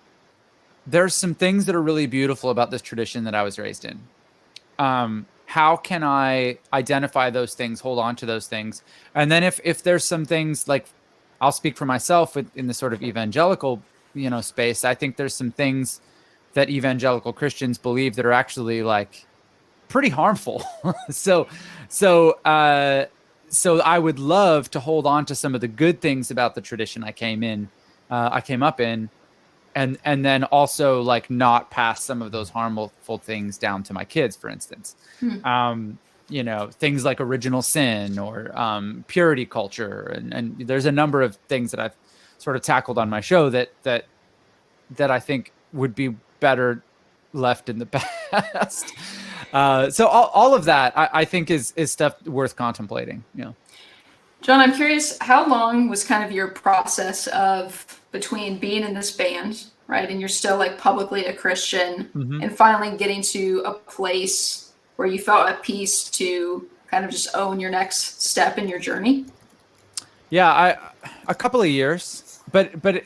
there's some things that are really beautiful about this tradition that I was raised in. How can I identify those things, hold on to those things? And then if there's some things, like, I'll speak for myself in the sort of evangelical, you know, space, I think there's some things that evangelical Christians believe that are actually, like, pretty harmful. So I would love to hold on to some of the good things about the tradition I came up in, and then also, like, not pass some of those harmful things down to my kids, for instance. You know, things like original sin or purity culture, and there's a number of things that I've sort of tackled on my show that I think would be better left in the past. So all of that I think is stuff worth contemplating. You know, John, I'm curious, how long was kind of your process of between being in this band, right, and you're still, like, publicly a Christian, and finally getting to a place where you felt at peace to kind of just own your next step in your journey? Yeah, a couple of years, but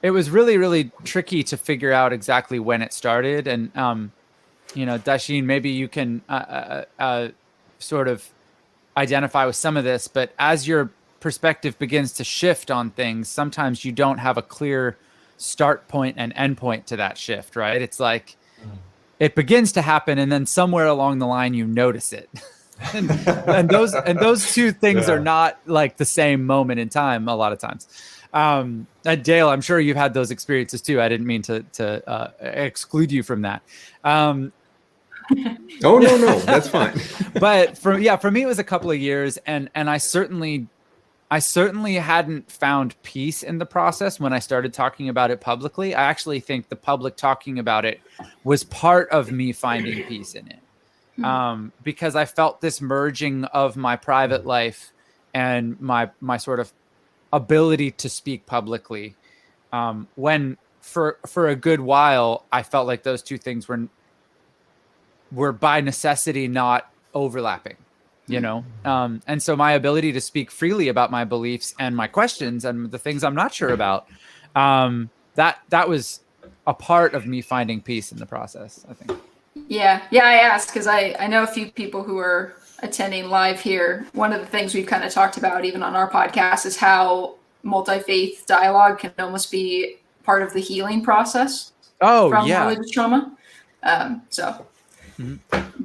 it was really, really tricky to figure out exactly when it started. And, you know, Daishin, maybe you can sort of identify with some of this, but as your perspective begins to shift on things, sometimes you don't have a clear start point and end point to that shift, right? It's like it begins to happen, and then somewhere along the line you notice it. and those two things are not, like, the same moment in time a lot of times. And Dale, I'm sure you've had those experiences too. I didn't mean to exclude you from that. Oh, no, that's fine. But for me, it was a couple of years, and I certainly I certainly hadn't found peace in the process when I started talking about it publicly. I actually think the public talking about it was part of me finding peace in it. Because I felt this merging of my private life and my sort of ability to speak publicly. When for a good while, I felt like those two things were by necessity not overlapping, you know? And so my ability to speak freely about my beliefs and my questions and the things I'm not sure about, that was a part of me finding peace in the process, I think. Yeah, I asked because I know a few people who are attending live here. One of the things we've kind of talked about even on our podcast is how multi-faith dialogue can almost be part of the healing process from religious trauma.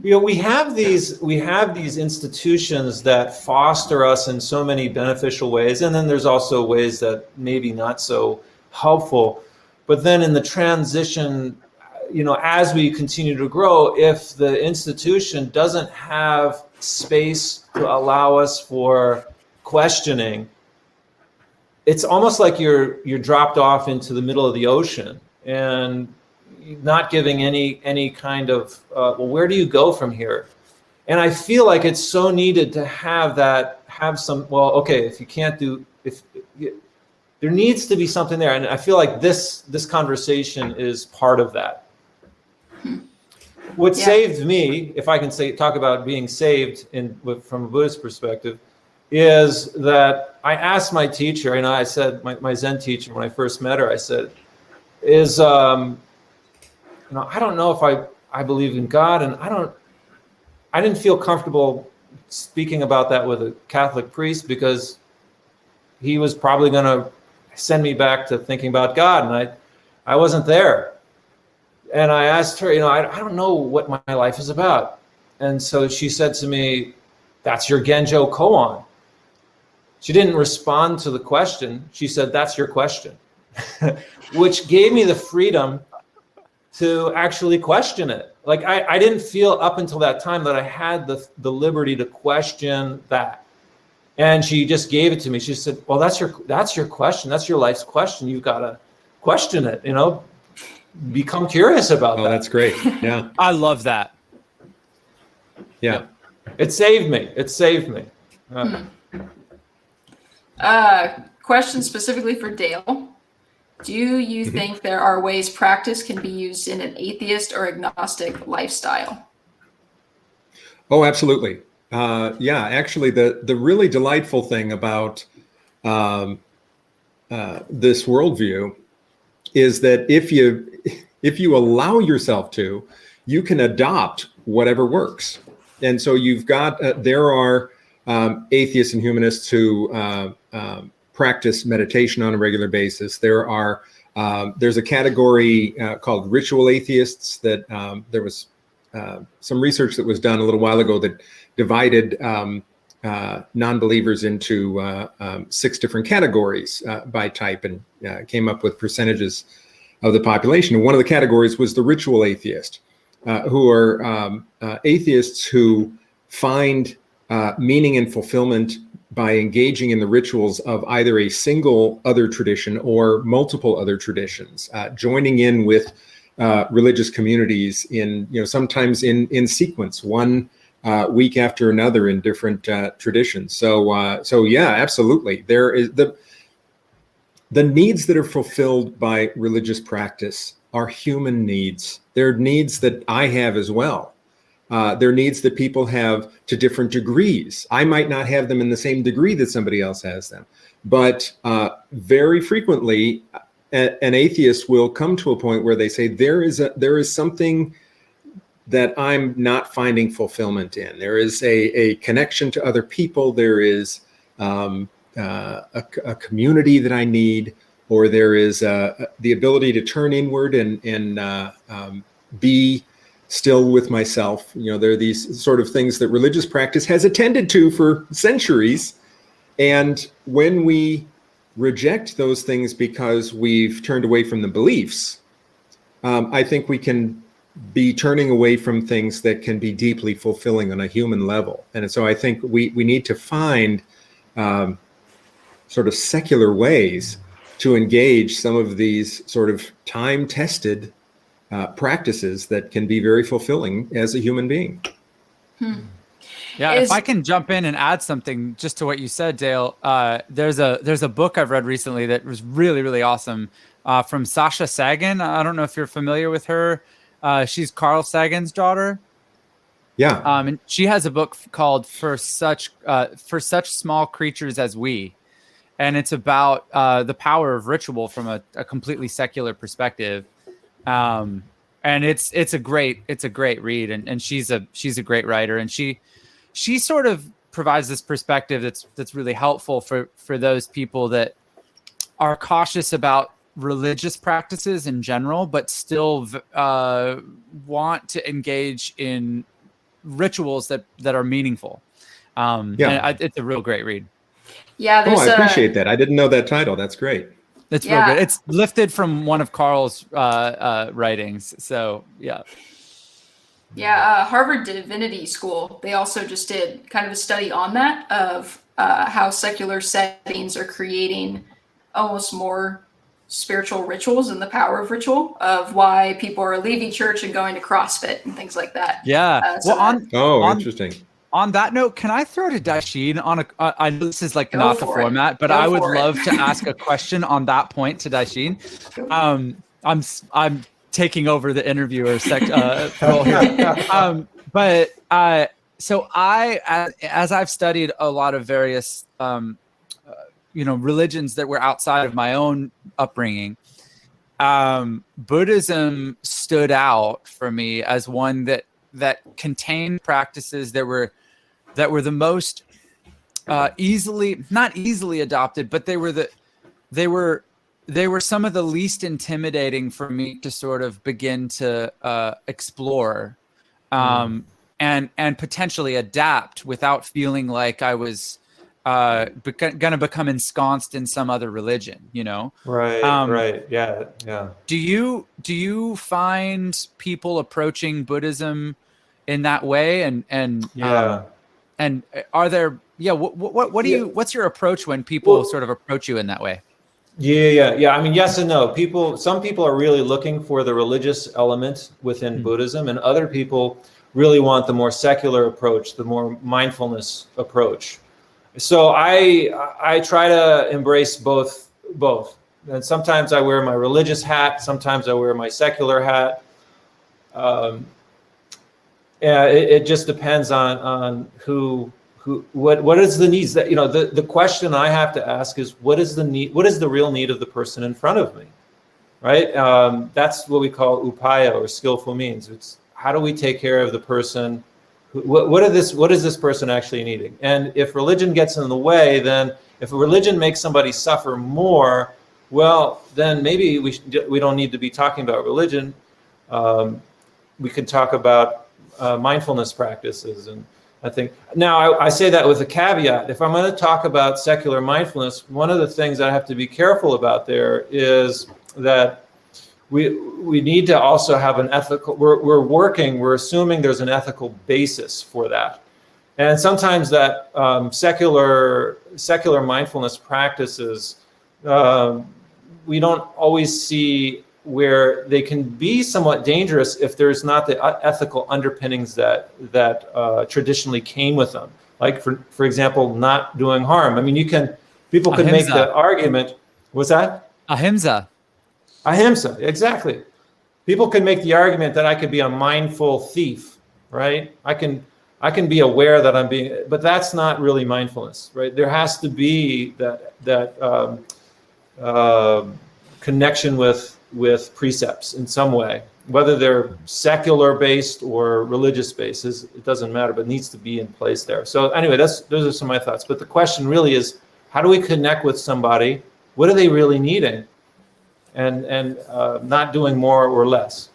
We have these institutions that foster us in so many beneficial ways, and then there's also ways that maybe not so helpful. But then in the transition, as we continue to grow, if the institution doesn't have space to allow us for questioning, it's almost like you're dropped off into the middle of the ocean and not giving any kind of where do you go from here? And I feel like it's so needed to have some. Well, okay, if you can't do there needs to be something there, and I feel like this conversation is part of that. What saved me, if I can talk about being saved from a Buddhist perspective, is that I asked my teacher, and I said, my Zen teacher, when I first met her, I said, I don't know if I believe in God, and I didn't feel comfortable speaking about that with a Catholic priest because he was probably going to send me back to thinking about God, and I wasn't there. And I asked her, I don't know what my life is about. And so she said to me, that's your Genjo koan. She didn't respond to the question. She said, that's your question, which gave me the freedom to actually question it. Like I didn't feel up until that time that I had the liberty to question that. And she just gave it to me. She said, well, that's your question. That's your life's question. You've got to question it, become curious about that. Oh, that's great. Yeah. I love that. Yeah. It saved me. Question specifically for Dale. Do you think there are ways practice can be used in an atheist or agnostic lifestyle? Oh, absolutely. Actually, the really delightful thing about this worldview is that if you allow yourself to, you can adopt whatever works. And so you've got there are atheists and humanists who practice meditation on a regular basis. There's a category called ritual atheists that there was some research that was done a little while ago that divided non-believers into 6 different categories by type and came up with percentages of the population. And one of the categories was the ritual atheist, who are atheists who find meaning and fulfillment by engaging in the rituals of either a single other tradition or multiple other traditions, joining in with religious communities in, sometimes in sequence, one week after another in different traditions. So yeah, absolutely. There is the needs that are fulfilled by religious practice are human needs. They're needs that I have as well. They're needs that people have to different degrees. I might not have them in the same degree that somebody else has them, but very frequently an atheist will come to a point where they say there is something that I'm not finding fulfillment in. There is a connection to other people. There is a community that I need, or there is the ability to turn inward and be still with myself. There are these sort of things that religious practice has attended to for centuries. And when we reject those things because we've turned away from the beliefs, I think we can be turning away from things that can be deeply fulfilling on a human level. And so I think we need to find sort of secular ways to engage some of these sort of time-tested practices that can be very fulfilling as a human being. Yeah, if I can jump in and add something just to what you said, Dale, there's a book I've read recently that was really, really awesome from Sasha Sagan. I don't know if you're familiar with her. She's Carl Sagan's daughter. Yeah. And she has a book called For Such Small Creatures as We. And it's about the power of ritual from a completely secular perspective. And it's a great read, and she's a great writer, and she sort of provides this perspective that's really helpful for those people that are cautious about religious practices in general, but still want to engage in rituals that are meaningful. And it's a real great read. Yeah, I appreciate that. I didn't know that title. That's great. It's real good. It's lifted from one of Carl's writings. So yeah. Yeah, Harvard Divinity School, they also just did kind of a study on that, of how secular settings are creating almost more spiritual rituals and the power of ritual, of why people are leaving church and going to CrossFit and things like that. Yeah. Interesting. On that note, can I throw to Daishin on I know this is like not the format, but I would love to ask a question on that point to Daishin. I'm taking over the interviewer role here. So as I've studied a lot of various religions that were outside of my own upbringing, Buddhism stood out for me as one that contained practices that were the most not easily adopted, but they were some of the least intimidating for me to sort of begin to explore and potentially adapt without feeling like I was going to become ensconced in some other religion, Right. Yeah. Do you find people approaching Buddhism in that way? And are there, what's your approach when people sort of approach you in that way? Yeah. I mean, yes and no. Some people are really looking for the religious element within Buddhism, and other people really want the more secular approach, the more mindfulness approach. So I try to embrace both. And sometimes I wear my religious hat, sometimes I wear my secular hat. It just depends on what is the needs that, the question I have to ask is, what is the need? What is the real need of the person in front of me? Right. That's what we call upaya, or skillful means. It's how do we take care of the person? What is this person actually needing? And if religion gets in the way, then if religion makes somebody suffer more, well, then maybe we don't need to be talking about religion. We could talk about mindfulness practices. And I think now I say that with a caveat. If I'm going to talk about secular mindfulness, one of the things I have to be careful about there is that we need to also have an ethical, we're assuming there's an ethical basis for that. And sometimes that secular mindfulness practices, we don't always see where they can be somewhat dangerous if there's not the ethical underpinnings that traditionally came with them. Like for example, not doing harm. I mean, people could make the argument. What's that? Ahimsa, exactly. People can make the argument that I could be a mindful thief, right? I can be aware that I'm being, but that's not really mindfulness, right? There has to be that connection with precepts in some way, whether they're secular based or religious based, it doesn't matter, but it needs to be in place there. So anyway, those are some of my thoughts. But the question really is, how do we connect with somebody? What are they really needing? And not doing more or less.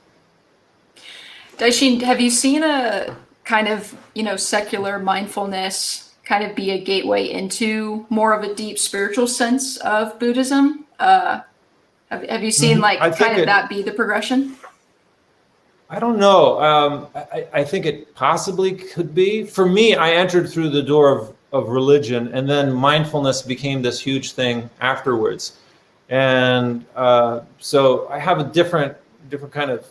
Daishin, have you seen a kind of, secular mindfulness kind of be a gateway into more of a deep spiritual sense of Buddhism? Have you seen that be the progression? I don't know. I think it possibly could be. For me, I entered through the door of religion, and then mindfulness became this huge thing afterwards. And so I have a different kind of,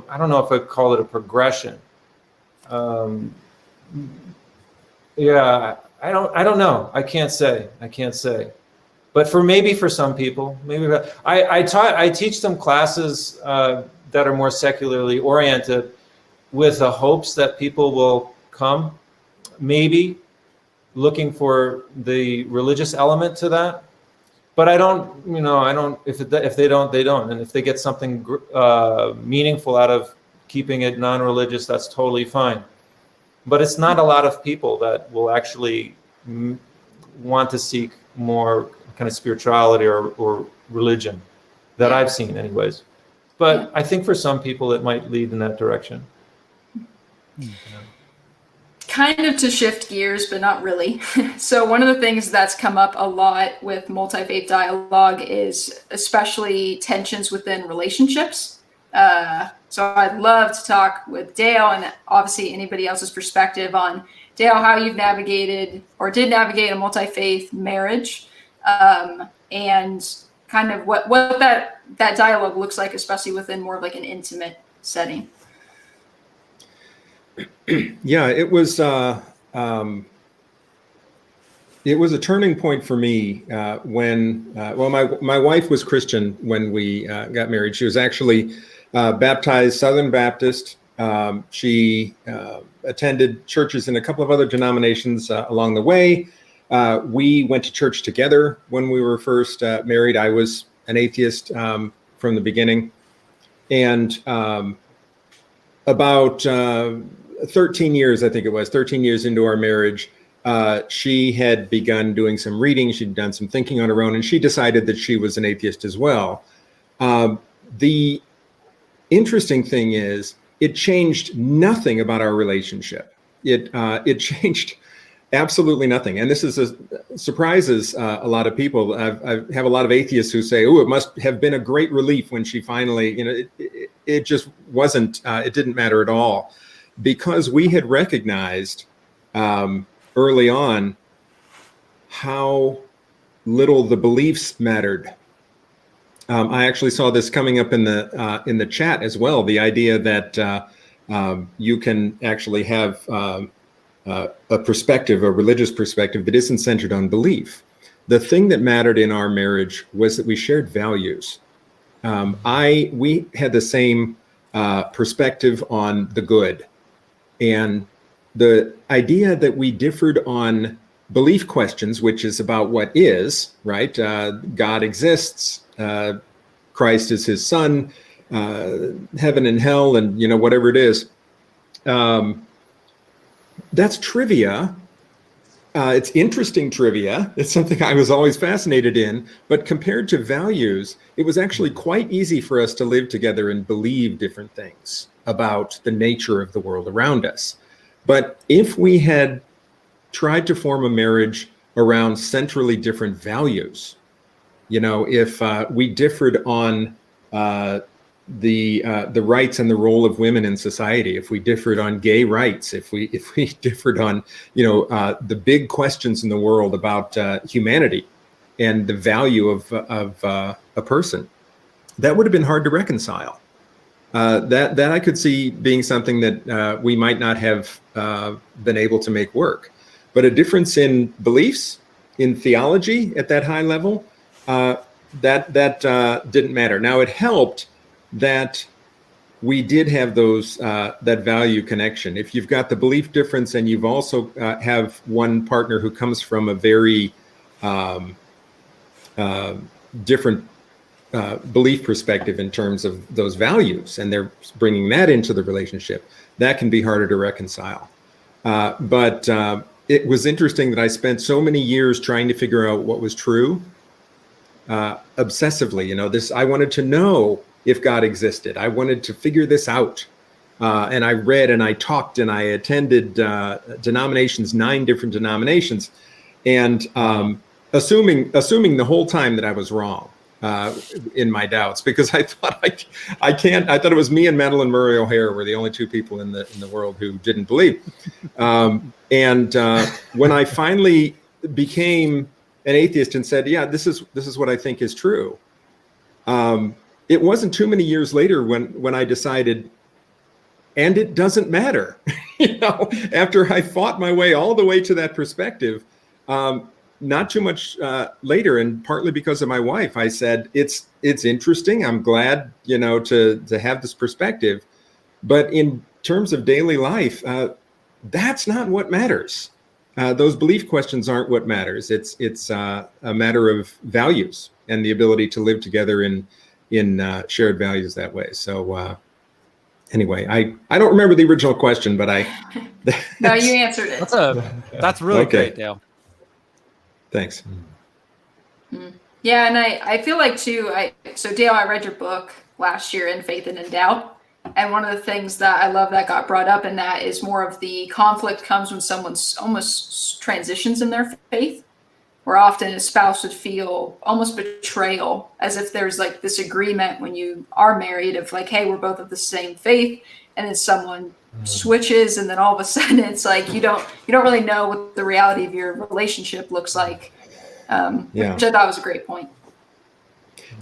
I don't know if I'd call it a progression. Yeah, I don't know. I can't say. But maybe for some people, I teach them classes that are more secularly oriented, with the hopes that people will come, maybe looking for the religious element to that. But I don't, if they don't, they don't. And if they get something meaningful out of keeping it non-religious, that's totally fine. But it's not a lot of people that will actually want to seek more kind of spirituality or religion that I've seen anyways. But I think for some people it might lead in that direction. Kind of to shift gears, but not really. So one of the things that's come up a lot with multi-faith dialogue is especially tensions within relationships. So I'd love to talk with Dale, and obviously anybody else's perspective on, Dale, how you've navigated or did navigate a multi-faith marriage, and kind of what that dialogue looks like, especially within more of like an intimate setting. Yeah, it was a turning point for me when, my wife was Christian when we got married. She was actually baptized Southern Baptist. She attended churches in a couple of other denominations along the way. We went to church together when we were first married. I was an atheist from the beginning. And about 13 years, I think it was, 13 years into our marriage, she had begun doing some reading. She'd done some thinking on her own, and she decided that she was an atheist as well. The interesting thing is, it changed nothing about our relationship. It changed absolutely nothing. And this surprises a lot of people. I have a lot of atheists who say, "Oh, it must have been a great relief when she finally," it just wasn't. It didn't matter at all, because we had recognized early on how little the beliefs mattered. I actually saw this coming up in the chat as well. The idea that you can actually have a perspective, a religious perspective that isn't centered on belief. The thing that mattered in our marriage was that we shared values. We had the same perspective on the good, and the idea that we differed on belief questions, which is about what is, right? God exists. Christ is his son, heaven and hell, and whatever it is. That's trivia. It's interesting trivia. It's something I was always fascinated in. But compared to values, it was actually quite easy for us to live together and believe different things about the nature of the world around us. But if we had tried to form a marriage around centrally different values, if we differed on the rights and the role of women in society, if we differed on gay rights, if we differed on the big questions in the world about humanity and the value of a person, that would have been hard to reconcile. That I could see being something that we might not have been able to make work. But a difference in beliefs, in theology at that high level, that didn't matter. Now, it helped that we did have those that value connection. If you've got the belief difference and you've also have one partner who comes from a very different belief perspective in terms of those values, and they're bringing that into the relationship, that can be harder to reconcile. But it was interesting that I spent so many years trying to figure out what was true, obsessively. I wanted to know if God existed. I wanted to figure this out. And I read and I talked and I attended denominations, 9 different denominations, and assuming the whole time that I was wrong. in my doubts, because I thought I thought it was me and Madeline Murray O'Hare were the only two people in the world who didn't believe. And when I finally became an atheist and said, yeah, this is what I think is true, it wasn't too many years later when I decided, and it doesn't matter. After I fought my way all the way to that perspective, not too much later, and partly because of my wife, I said, it's interesting. I'm glad, to have this perspective, but in terms of daily life, that's not what matters. Those belief questions aren't what matters. It's a matter of values and the ability to live together in shared values that way. So anyway, I don't remember the original question, but No, you answered it. That's really Okay. great, Dale. Thanks. Yeah, and I feel like too, so Dale, I read your book last year, In Faith and in Doubt. And one of the things that I love that got brought up in that is more of the conflict comes when someone's almost transitions in their faith, where often a spouse would feel almost betrayal, as if there's like this agreement when you are married of like, hey, we're both of the same faith, and then someone switches, and then all of a sudden it's like you don't really know what the reality of your relationship looks like. Which I thought was a great point.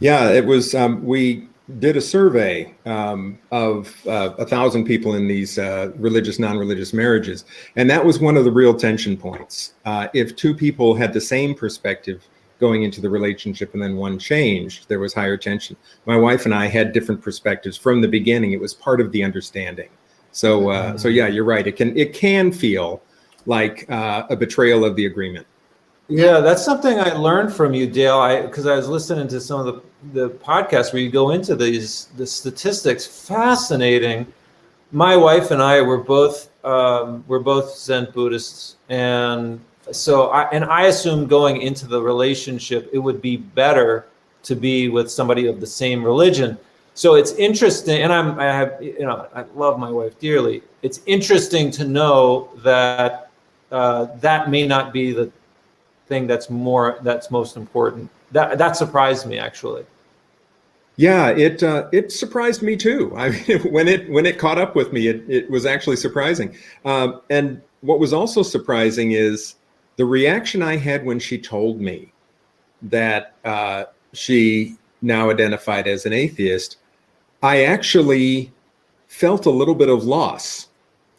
Yeah, it was. We did a survey of 1,000 people in these religious, non-religious marriages, and that was one of the real tension points. If two people had the same perspective going into the relationship and then one changed, there was higher tension. My wife and I had different perspectives from the beginning. It was part of the understanding. So yeah, you're right. It can feel like a betrayal of the agreement. Yeah, that's something I learned from you, Dale, because I was listening to some of the podcasts where you go into the statistics. Fascinating. My wife and I were both Zen Buddhists, and so I assumed going into the relationship it would be better to be with somebody of the same religion. So it's interesting, and I love my wife dearly. It's interesting to know that that may not be the thing that's most important. That surprised me, actually. Yeah, it surprised me too. I mean, when it caught up with me, it was actually surprising. And what was also surprising is the reaction I had when she told me that she now identified as an atheist. I actually felt a little bit of loss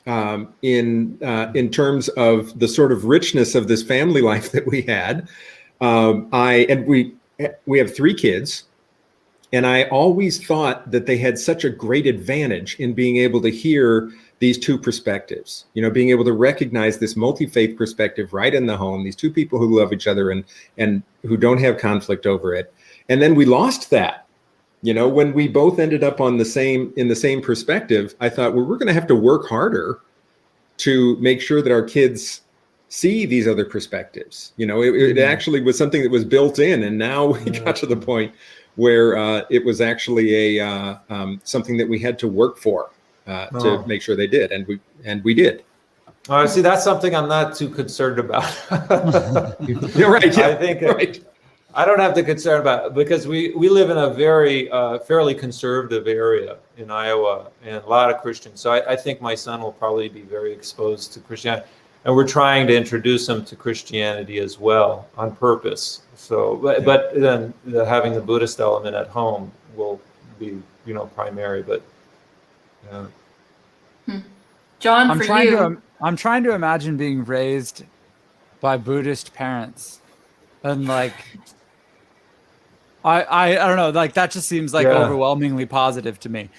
in terms of the sort of richness of this family life that we had. We have 3 kids, and I always thought that they had such a great advantage in being able to hear these two perspectives, being able to recognize this multi-faith perspective right in the home, these two people who love each other and who don't have conflict over it. And then we lost that. When we both ended up in the same perspective, I thought, well, we're going to have to work harder to make sure that our kids see these other perspectives. It actually was something that was built in, and now we got to the point where it was actually something that we had to work for to make sure they did, and we did. Oh, see, that's something I'm not too concerned about. You're right. Yeah, I think right. I don't have to concern about it because we live in a very fairly conservative area in Iowa and a lot of Christians. So I think my son will probably be very exposed to Christianity, and we're trying to introduce him to Christianity as well on purpose. So, but then having the Buddhist element at home will be primary. But John, I'm trying to imagine being raised by Buddhist parents, and like. I don't know, like that just seems like overwhelmingly positive to me.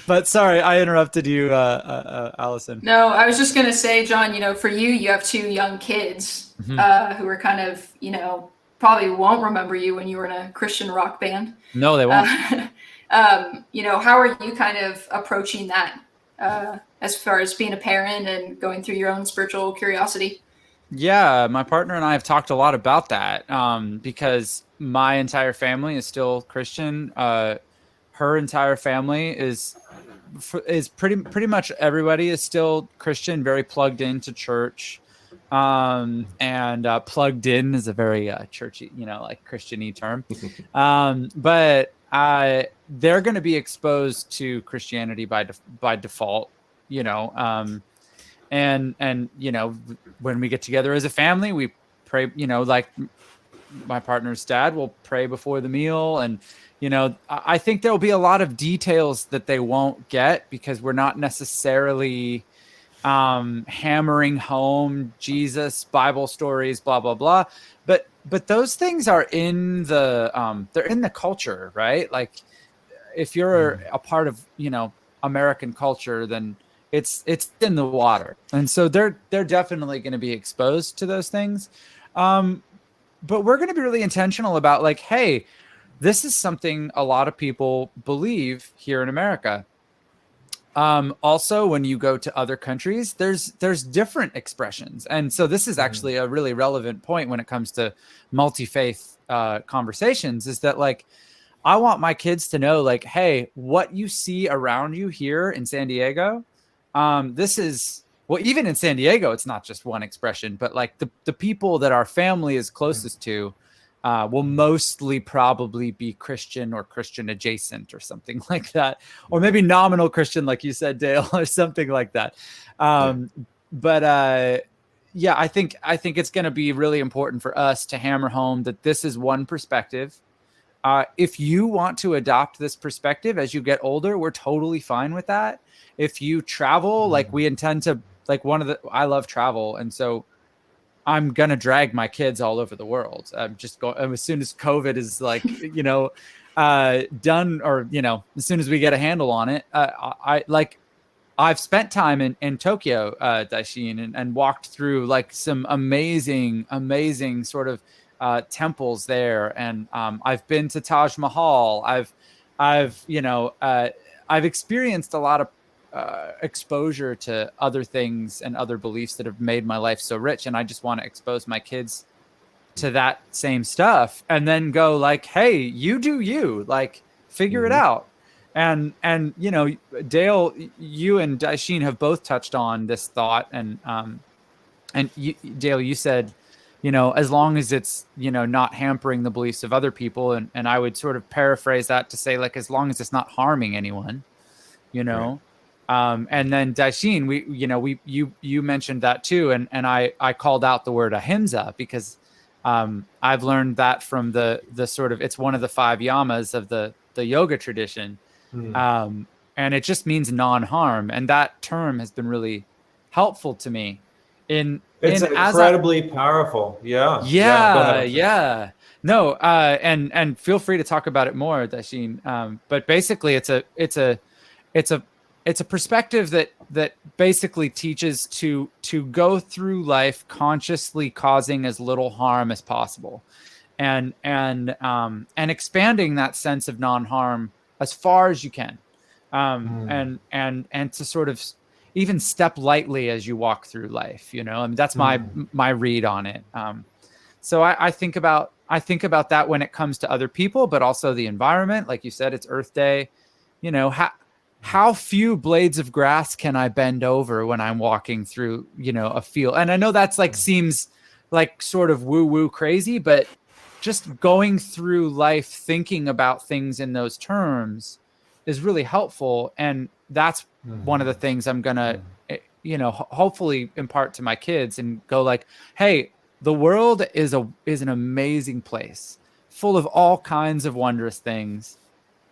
But sorry, I interrupted you, Allison. No, I was just going to say, John, for you have 2 young kids who are kind of, probably won't remember you when you were in a Christian rock band. No, they won't. How are you kind of approaching that as far as being a parent and going through your own spiritual curiosity? Yeah, my partner and I have talked a lot about that because my entire family is still Christian. Her entire family is pretty much everybody is still Christian, very plugged into church. and plugged in is a very churchy, like Christian-y term. But they're going to be exposed to Christianity by default, and when we get together as a family, we pray, like my partner's dad will pray before the meal. And, I think there'll be a lot of details that they won't get because we're not necessarily hammering home Jesus, Bible stories, blah, blah, blah. But those things are in they're in the culture, right? Like if you're a part of, American culture, then it's in the water. And so they're definitely going to be exposed to those things. But we're going to be really intentional about like, hey, this is something a lot of people believe here in America. Also, when you go to other countries, there's different expressions. And so this is actually a really relevant point when it comes to multi-faith conversations, is that like, I want my kids to know like, hey, what you see around you here in San Diego, this is, well, even in San Diego, it's not just one expression, but like the people that our family is closest to will mostly probably be Christian or Christian adjacent or something like that, or maybe nominal Christian, like you said, Dale, or something like that. But yeah, I think it's going to be really important for us to hammer home that this is one perspective. If you want to adopt this perspective as you get older, we're totally fine with that. If you travel, like we intend to, like I love travel. And so I'm going to drag my kids all over the world. I'm just going, as soon as COVID is like, done, or, as soon as we get a handle on it, I've spent time in Tokyo, Daishin, and walked through like some amazing sort of temples there. And I've been to Taj Mahal. I've experienced a lot of exposure to other things and other beliefs that have made my life so rich. And I just want to expose my kids to that same stuff and then go like, hey, you do you, like, figure it out. And Dale, you and Daishin have both touched on this thought. And Dale, you said, as long as it's, not hampering the beliefs of other people. And I would sort of paraphrase that to say, like, as long as it's not harming anyone, Right. And then Daishin, you mentioned that too. And I called out the word ahimsa because I've learned that from the sort of, it's one of the 5 yamas of the yoga tradition. And it just means non-harm. And that term has been really helpful to me. It's incredibly powerful. Yeah. No, and feel free to talk about it more, Daishin. But basically it's a perspective that basically teaches to go through life consciously causing as little harm as possible, and expanding that sense of non-harm as far as you can, and to sort of even step lightly as you walk through life. I mean, that's my read on it. So I think about that when it comes to other people, but also the environment. Like you said, it's Earth Day. How few blades of grass can I bend over when I'm walking through, a field? And I know that's like, seems like sort of woo-woo crazy, but just going through life, thinking about things in those terms is really helpful. And that's one of the things I'm going to, hopefully impart to my kids and go like, hey, the world is an amazing place full of all kinds of wondrous things.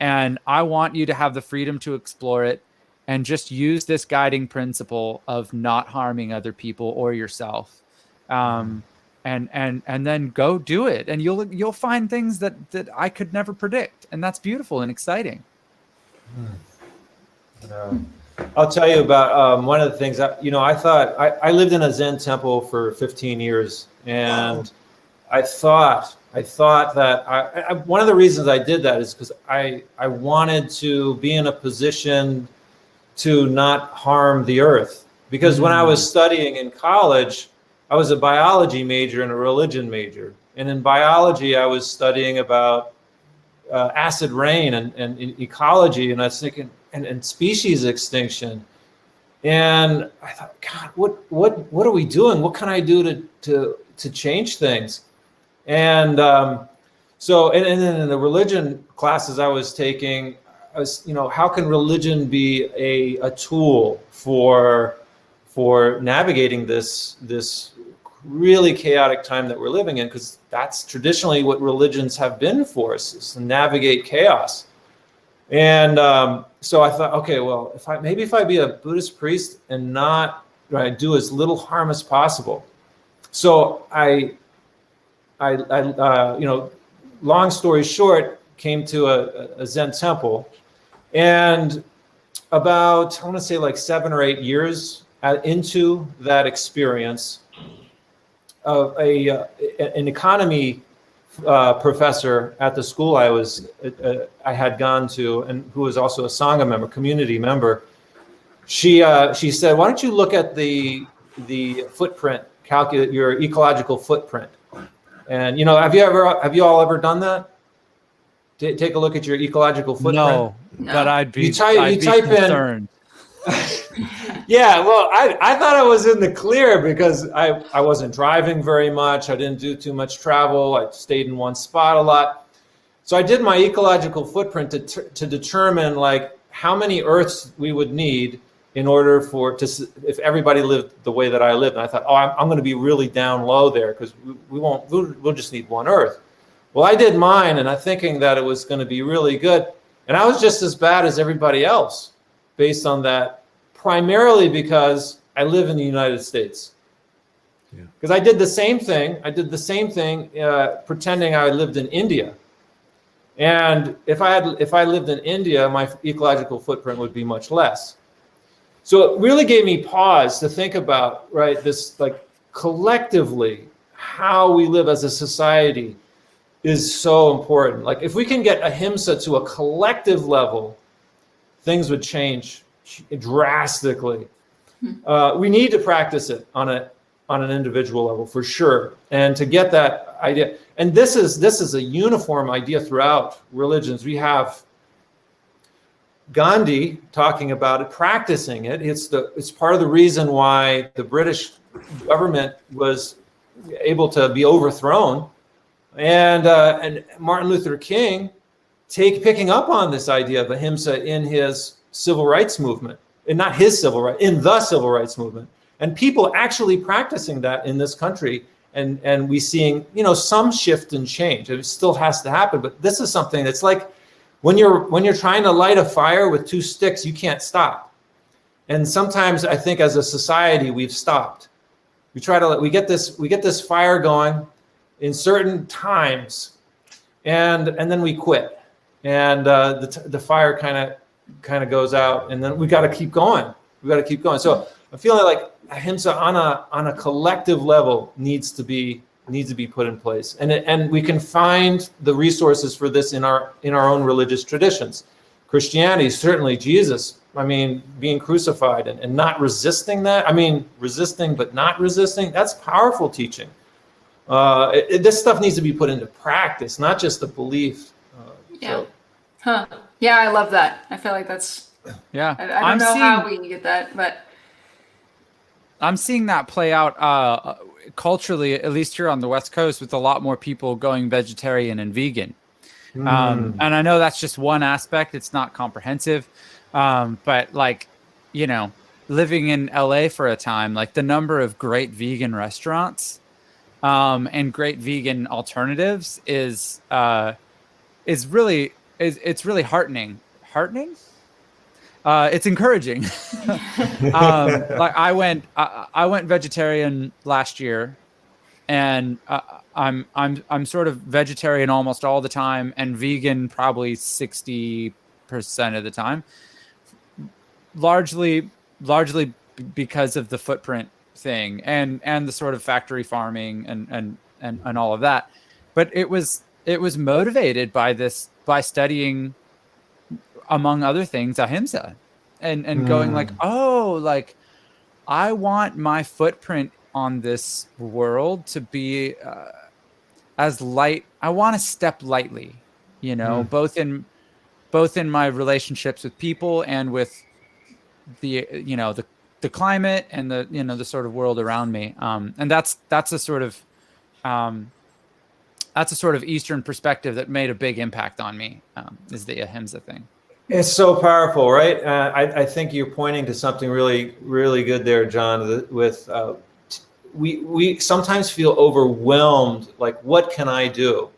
And I want you to have the freedom to explore it and just use this guiding principle of not harming other people or yourself. And then go do it. And you'll find things that I could never predict. And that's beautiful and exciting. I'll tell you about one of the things that, I thought I lived in a Zen temple for 15 years. And I thought that one of the reasons I did that is because I wanted to be in a position to not harm the earth. Because when I was studying in college, I was a biology major and a religion major. And in biology, I was studying about acid rain and ecology. And I was thinking, and species extinction. And I thought, God, what are we doing? What can I do to change things? And so and then in the religion classes I was taking, I was, how can religion be a tool for navigating this really chaotic time that we're living in? Because that's traditionally what religions have been for us, is to navigate chaos. And so I thought, okay, well, if I be a Buddhist priest and not do as little harm as possible. So I long story short, came to a Zen temple, and about, I want to say like 7 or 8 years into that experience, an economy professor at the school I had gone to, and who was also a Sangha member, community member, she said, why don't you look at the footprint, calculate your ecological footprint. And have you all ever done that? Take a look at your ecological footprint. No. But I'd be In. concerned. Yeah, well, I thought I was in the clear because I wasn't driving very much. I didn't do too much travel. I stayed in one spot a lot. So I did my ecological footprint to determine like how many Earths we would need in order if everybody lived the way that I lived. And I thought, I'm going to be really down low there because we'll just need one Earth. Well, I did mine, and I'm thinking that it was going to be really good. And I was just as bad as everybody else based on that, primarily because I live in the United States. Because I did the same thing. Pretending I lived in India. And if I lived in India, my ecological footprint would be much less. So it really gave me pause to think about, this like collectively how we live as a society is so important. Like if we can get ahimsa to a collective level, things would change drastically. We need to practice it on an individual level for sure, and to get that idea. And this is a uniform idea throughout religions. We have Gandhi talking about it, practicing it. It's part of the reason why the British government was able to be overthrown, and Martin Luther King picking up on this idea of ahimsa in his civil rights movement, and not his civil right, in the civil rights movement, and people actually practicing that in this country, and we seeing some shift and change. It still has to happen, but this is something that's like when you're trying to light a fire with 2 sticks, you can't stop. And sometimes I think as a society we've stopped. We get this fire going in certain times, and then we quit, and the fire kind of goes out, and then we got to keep going. So I'm feeling like ahimsa on a collective level needs to be put in place, and we can find the resources for this in our own religious traditions. Christianity, certainly Jesus, being crucified and not resisting that. Resisting but not resisting, that's powerful teaching. This stuff needs to be put into practice, not just the belief. Yeah, I love that. I feel like that's... Yeah. I don't know how we can get that, but... I'm seeing that play out culturally, at least here on the West Coast, with a lot more people going vegetarian and vegan. And I know that's just one aspect. It's not comprehensive. But living in LA for a time, like the number of great vegan restaurants and great vegan alternatives is really heartening. Heartening? It's encouraging. Like I went vegetarian last year, and I'm sort of vegetarian almost all the time, and vegan probably 60% of the time. Largely because of the footprint thing and the sort of factory farming and all of that. But it was motivated by studying, among other things, ahimsa, and going like, I want my footprint on this world to be as light. I want to step lightly, both in my relationships with people and with the the climate and the, you know, the sort of world around me. And that's a sort of Eastern perspective that made a big impact on me, is the ahimsa thing. It's so powerful, right? I think you're pointing to something really, really good there, John. With we sometimes feel overwhelmed, like, what can I do?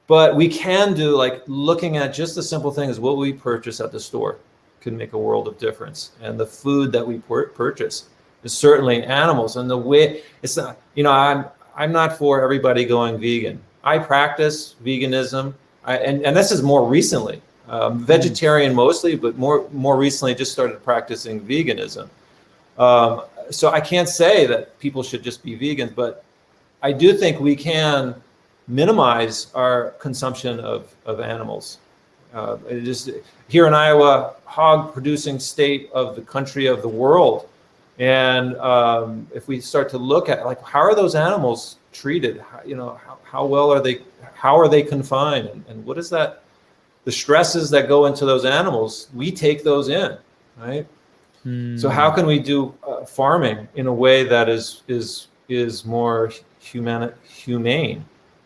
But we can do, like, looking at just the simple thing is what we purchase at the store can make a world of difference. And the food that we purchase is certainly animals. And the way it's not, you know, I'm not for everybody going vegan. I practice veganism, and this is more recently. Vegetarian mostly, but more recently just started practicing veganism. So I can't say that people should just be vegans, but I do think we can minimize our consumption of animals. It is here in Iowa, hog producing state of the country, of the world. And if we start to look at, like, how are those animals treated? You know, how well are they? How are they confined? And what is that? The stresses that go into those animals, we take those in, right? So how can we do farming in a way that is more humane?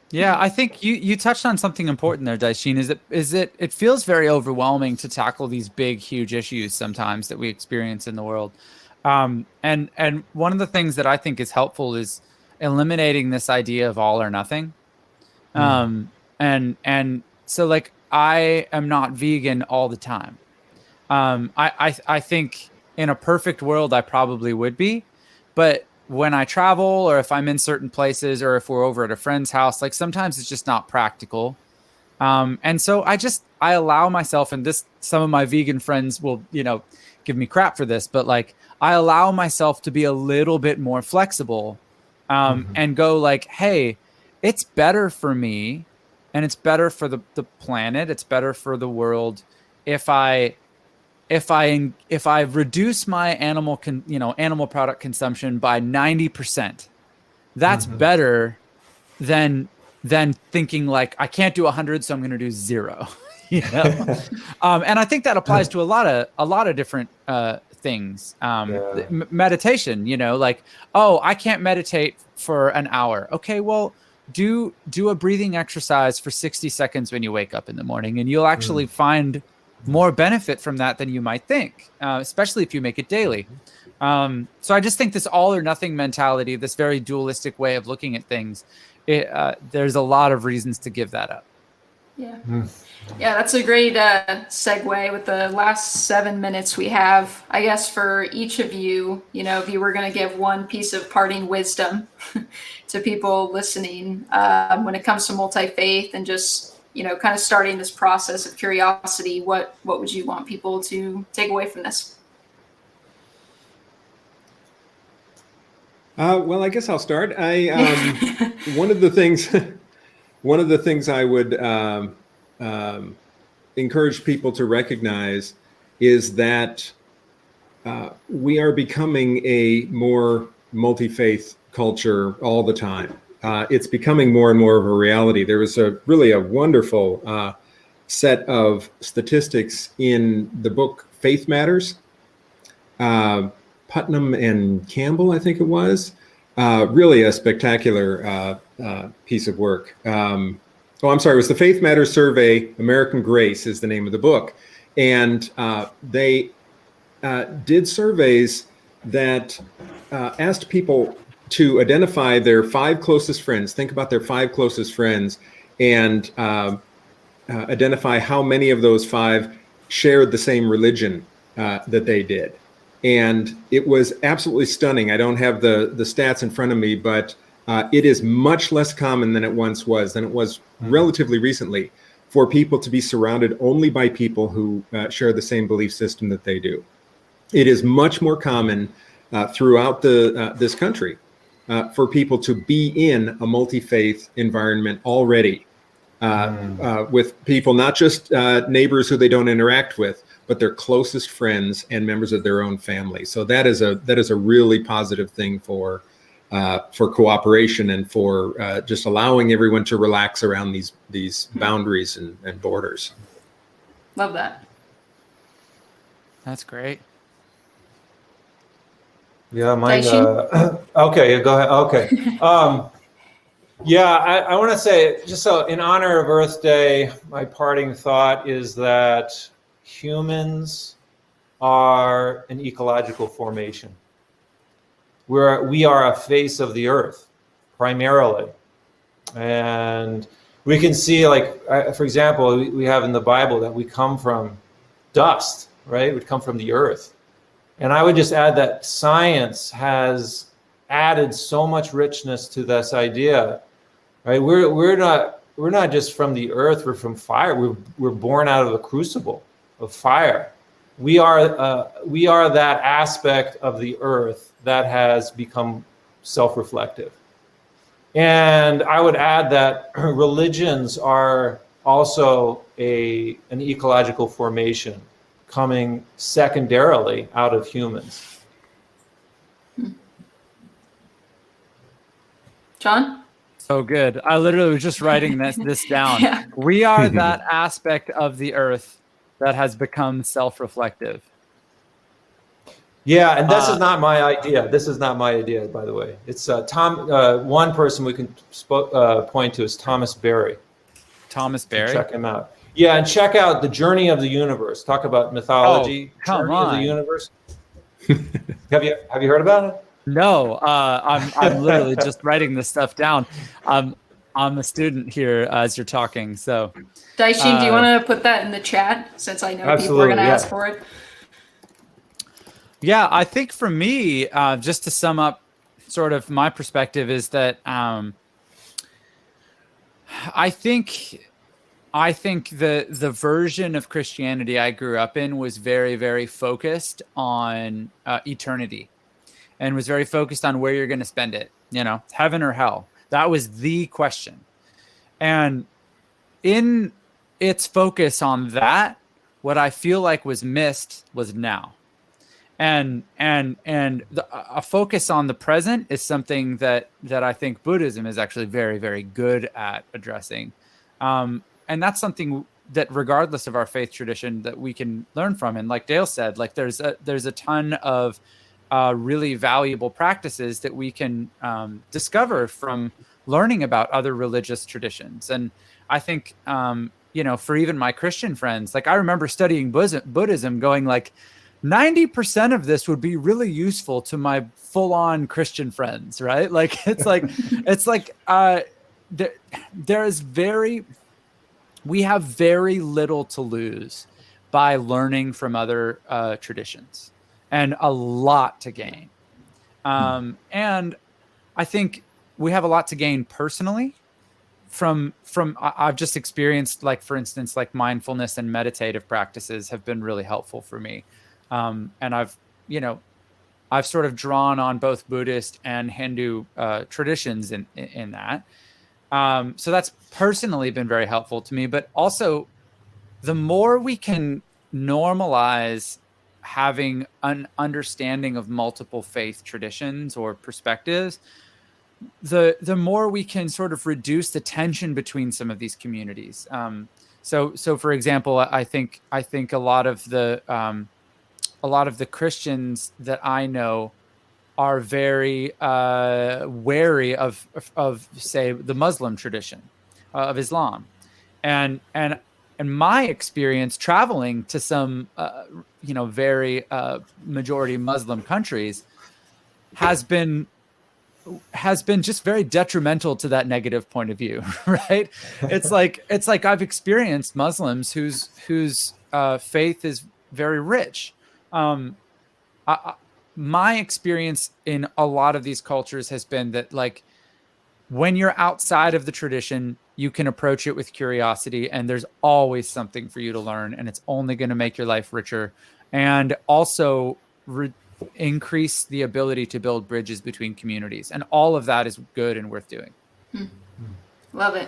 Yeah, I think you touched on something important there, Daishin. Is that it feels very overwhelming to tackle these big, huge issues sometimes that we experience in the world. And one of the things that I think is helpful is eliminating this idea of all or nothing. And so, like, I am not vegan all the time. I think in a perfect world I probably would be, but when I travel, or if I'm in certain places, or if we're over at a friend's house, like, sometimes it's just not practical. And so I allow myself, and some of my vegan friends will, you know, give me crap for this, but, like, I allow myself to be a little bit more flexible, and go, like, hey, it's better for me, and it's better for the planet, it's better for the world if I reduce my animal product consumption by 90%. That's better than thinking, like, I can't do 100, so I'm going to do 0. You know, and I think that applies to a lot of different things. Meditation, you know, like, oh, I can't meditate for an hour. Okay, well, do a breathing exercise for 60 seconds when you wake up in the morning, and you'll actually find more benefit from that than you might think, especially if you make it daily. So I just think this all or nothing mentality, this very dualistic way of looking at things, there's a lot of reasons to give that up. Yeah. Yeah, that's a great segue with the last 7 minutes we have. I guess for each of you, you know, if you were going to give one piece of parting wisdom to people listening when it comes to multi-faith and just, you know, kind of starting this process of curiosity, what would you want people to take away from this? Well, I guess I'll start. One of the things I would encourage people to recognize is that we are becoming a more multi-faith culture all the time. It's becoming more and more of a reality. There was really a wonderful set of statistics in the book Faith Matters. Putnam and Campbell, I think it was. Really a spectacular piece of work. I'm sorry, it was the Faith Matters Survey, American Grace is the name of the book. And they did surveys that asked people to identify their 5 closest friends, think about their 5 closest friends, and identify how many of those 5 shared the same religion that they did. And it was absolutely stunning. I don't have the stats in front of me, but it is much less common than it once was, than it was relatively recently, for people to be surrounded only by people who share the same belief system that they do. It is much more common throughout this country for people to be in a multi-faith environment already, with people, not just neighbors who they don't interact with, but their closest friends and members of their own family. So that is a really positive thing for cooperation and for just allowing everyone to relax around these boundaries and borders. Love that. That's great. Yeah, mine. Daishin? Okay, go ahead. Okay. Yeah, I want to say, just so in honor of Earth Day, my parting thought is that humans are an ecological formation. We are a face of the Earth, primarily. And we can see, like, for example, we have in the Bible that we come from dust, right? We come from the earth. And I would just add that science has added so much richness to this idea, right? We're not just from the earth, we're from fire. We're born out of a crucible of fire. We are that aspect of the earth that has become self-reflective. And I would add that religions are also an ecological formation coming secondarily out of humans. John? So good. I literally was just writing this down. Yeah. We are that aspect of the earth that has become self-reflective. Yeah, and this is not my idea. This is not my idea, by the way. It's one person we can point to is Thomas Berry. Thomas Berry? Check him out. Yeah, and check out The Journey of the Universe. Talk about mythology. Oh, come Journey on. of the Universe. Have you heard about it? No, I'm literally just writing this stuff down. I'm a student here as you're talking. So, Daishin, do you want to put that in the chat, since I know people are going to ask for it? Yeah, I think for me, just to sum up sort of my perspective is that I think the version of Christianity I grew up in was very, very focused on eternity, and was very focused on where you're going to spend it, heaven or hell. That was the question. And in its focus on that, what I feel like was missed was now. And a focus on the present is something that I think Buddhism is actually very, very good at addressing. And that's something that, regardless of our faith tradition, that we can learn from. And like Dale said, like there's a ton of really valuable practices that we can discover from learning about other religious traditions. And I think, for even my Christian friends, like I remember studying Buddhism going like, 90% of this would be really useful to my full-on Christian friends, right? Like we have very little to lose by learning from other traditions, and a lot to gain. And I think we have a lot to gain personally from I've just experienced, like, for instance, like mindfulness and meditative practices have been really helpful for me. And I've sort of drawn on both Buddhist and Hindu traditions in that. So that's personally been very helpful to me. But also, the more we can normalize having an understanding of multiple faith traditions or perspectives, the more we can sort of reduce the tension between some of these communities. So for example, I think a lot of the Christians that I know are very wary of say the Muslim tradition of Islam, and my experience traveling to some very majority Muslim countries has been just very detrimental to that negative point of view, right? It's like I've experienced Muslims whose faith is very rich. My experience in a lot of these cultures has been that, like, when you're outside of the tradition, you can approach it with curiosity, and there's always something for you to learn, and it's only going to make your life richer, and also increase the ability to build bridges between communities. And all of that is good and worth doing. Love it.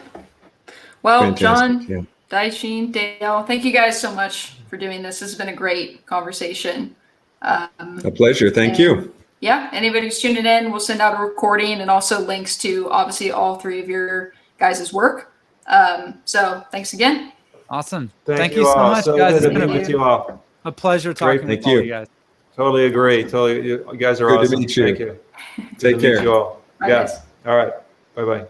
Well, Fantastic, John, yeah. Daishin, Dale, thank you guys so much for doing this. This has been a great conversation. A pleasure. Thank you. Yeah, anybody who's tuning in, we'll send out a recording and also links to obviously all three of your guys' work. So thanks again. Awesome. Thank you so all. much, So guys. good It's to been be with you all. a pleasure talking Thank with all you. you guys. Totally agree. Totally, you guys are Good to awesome. meet you. Thank you. Good Take to care. meet you all. Bye, Yeah. guys. All right. Bye bye.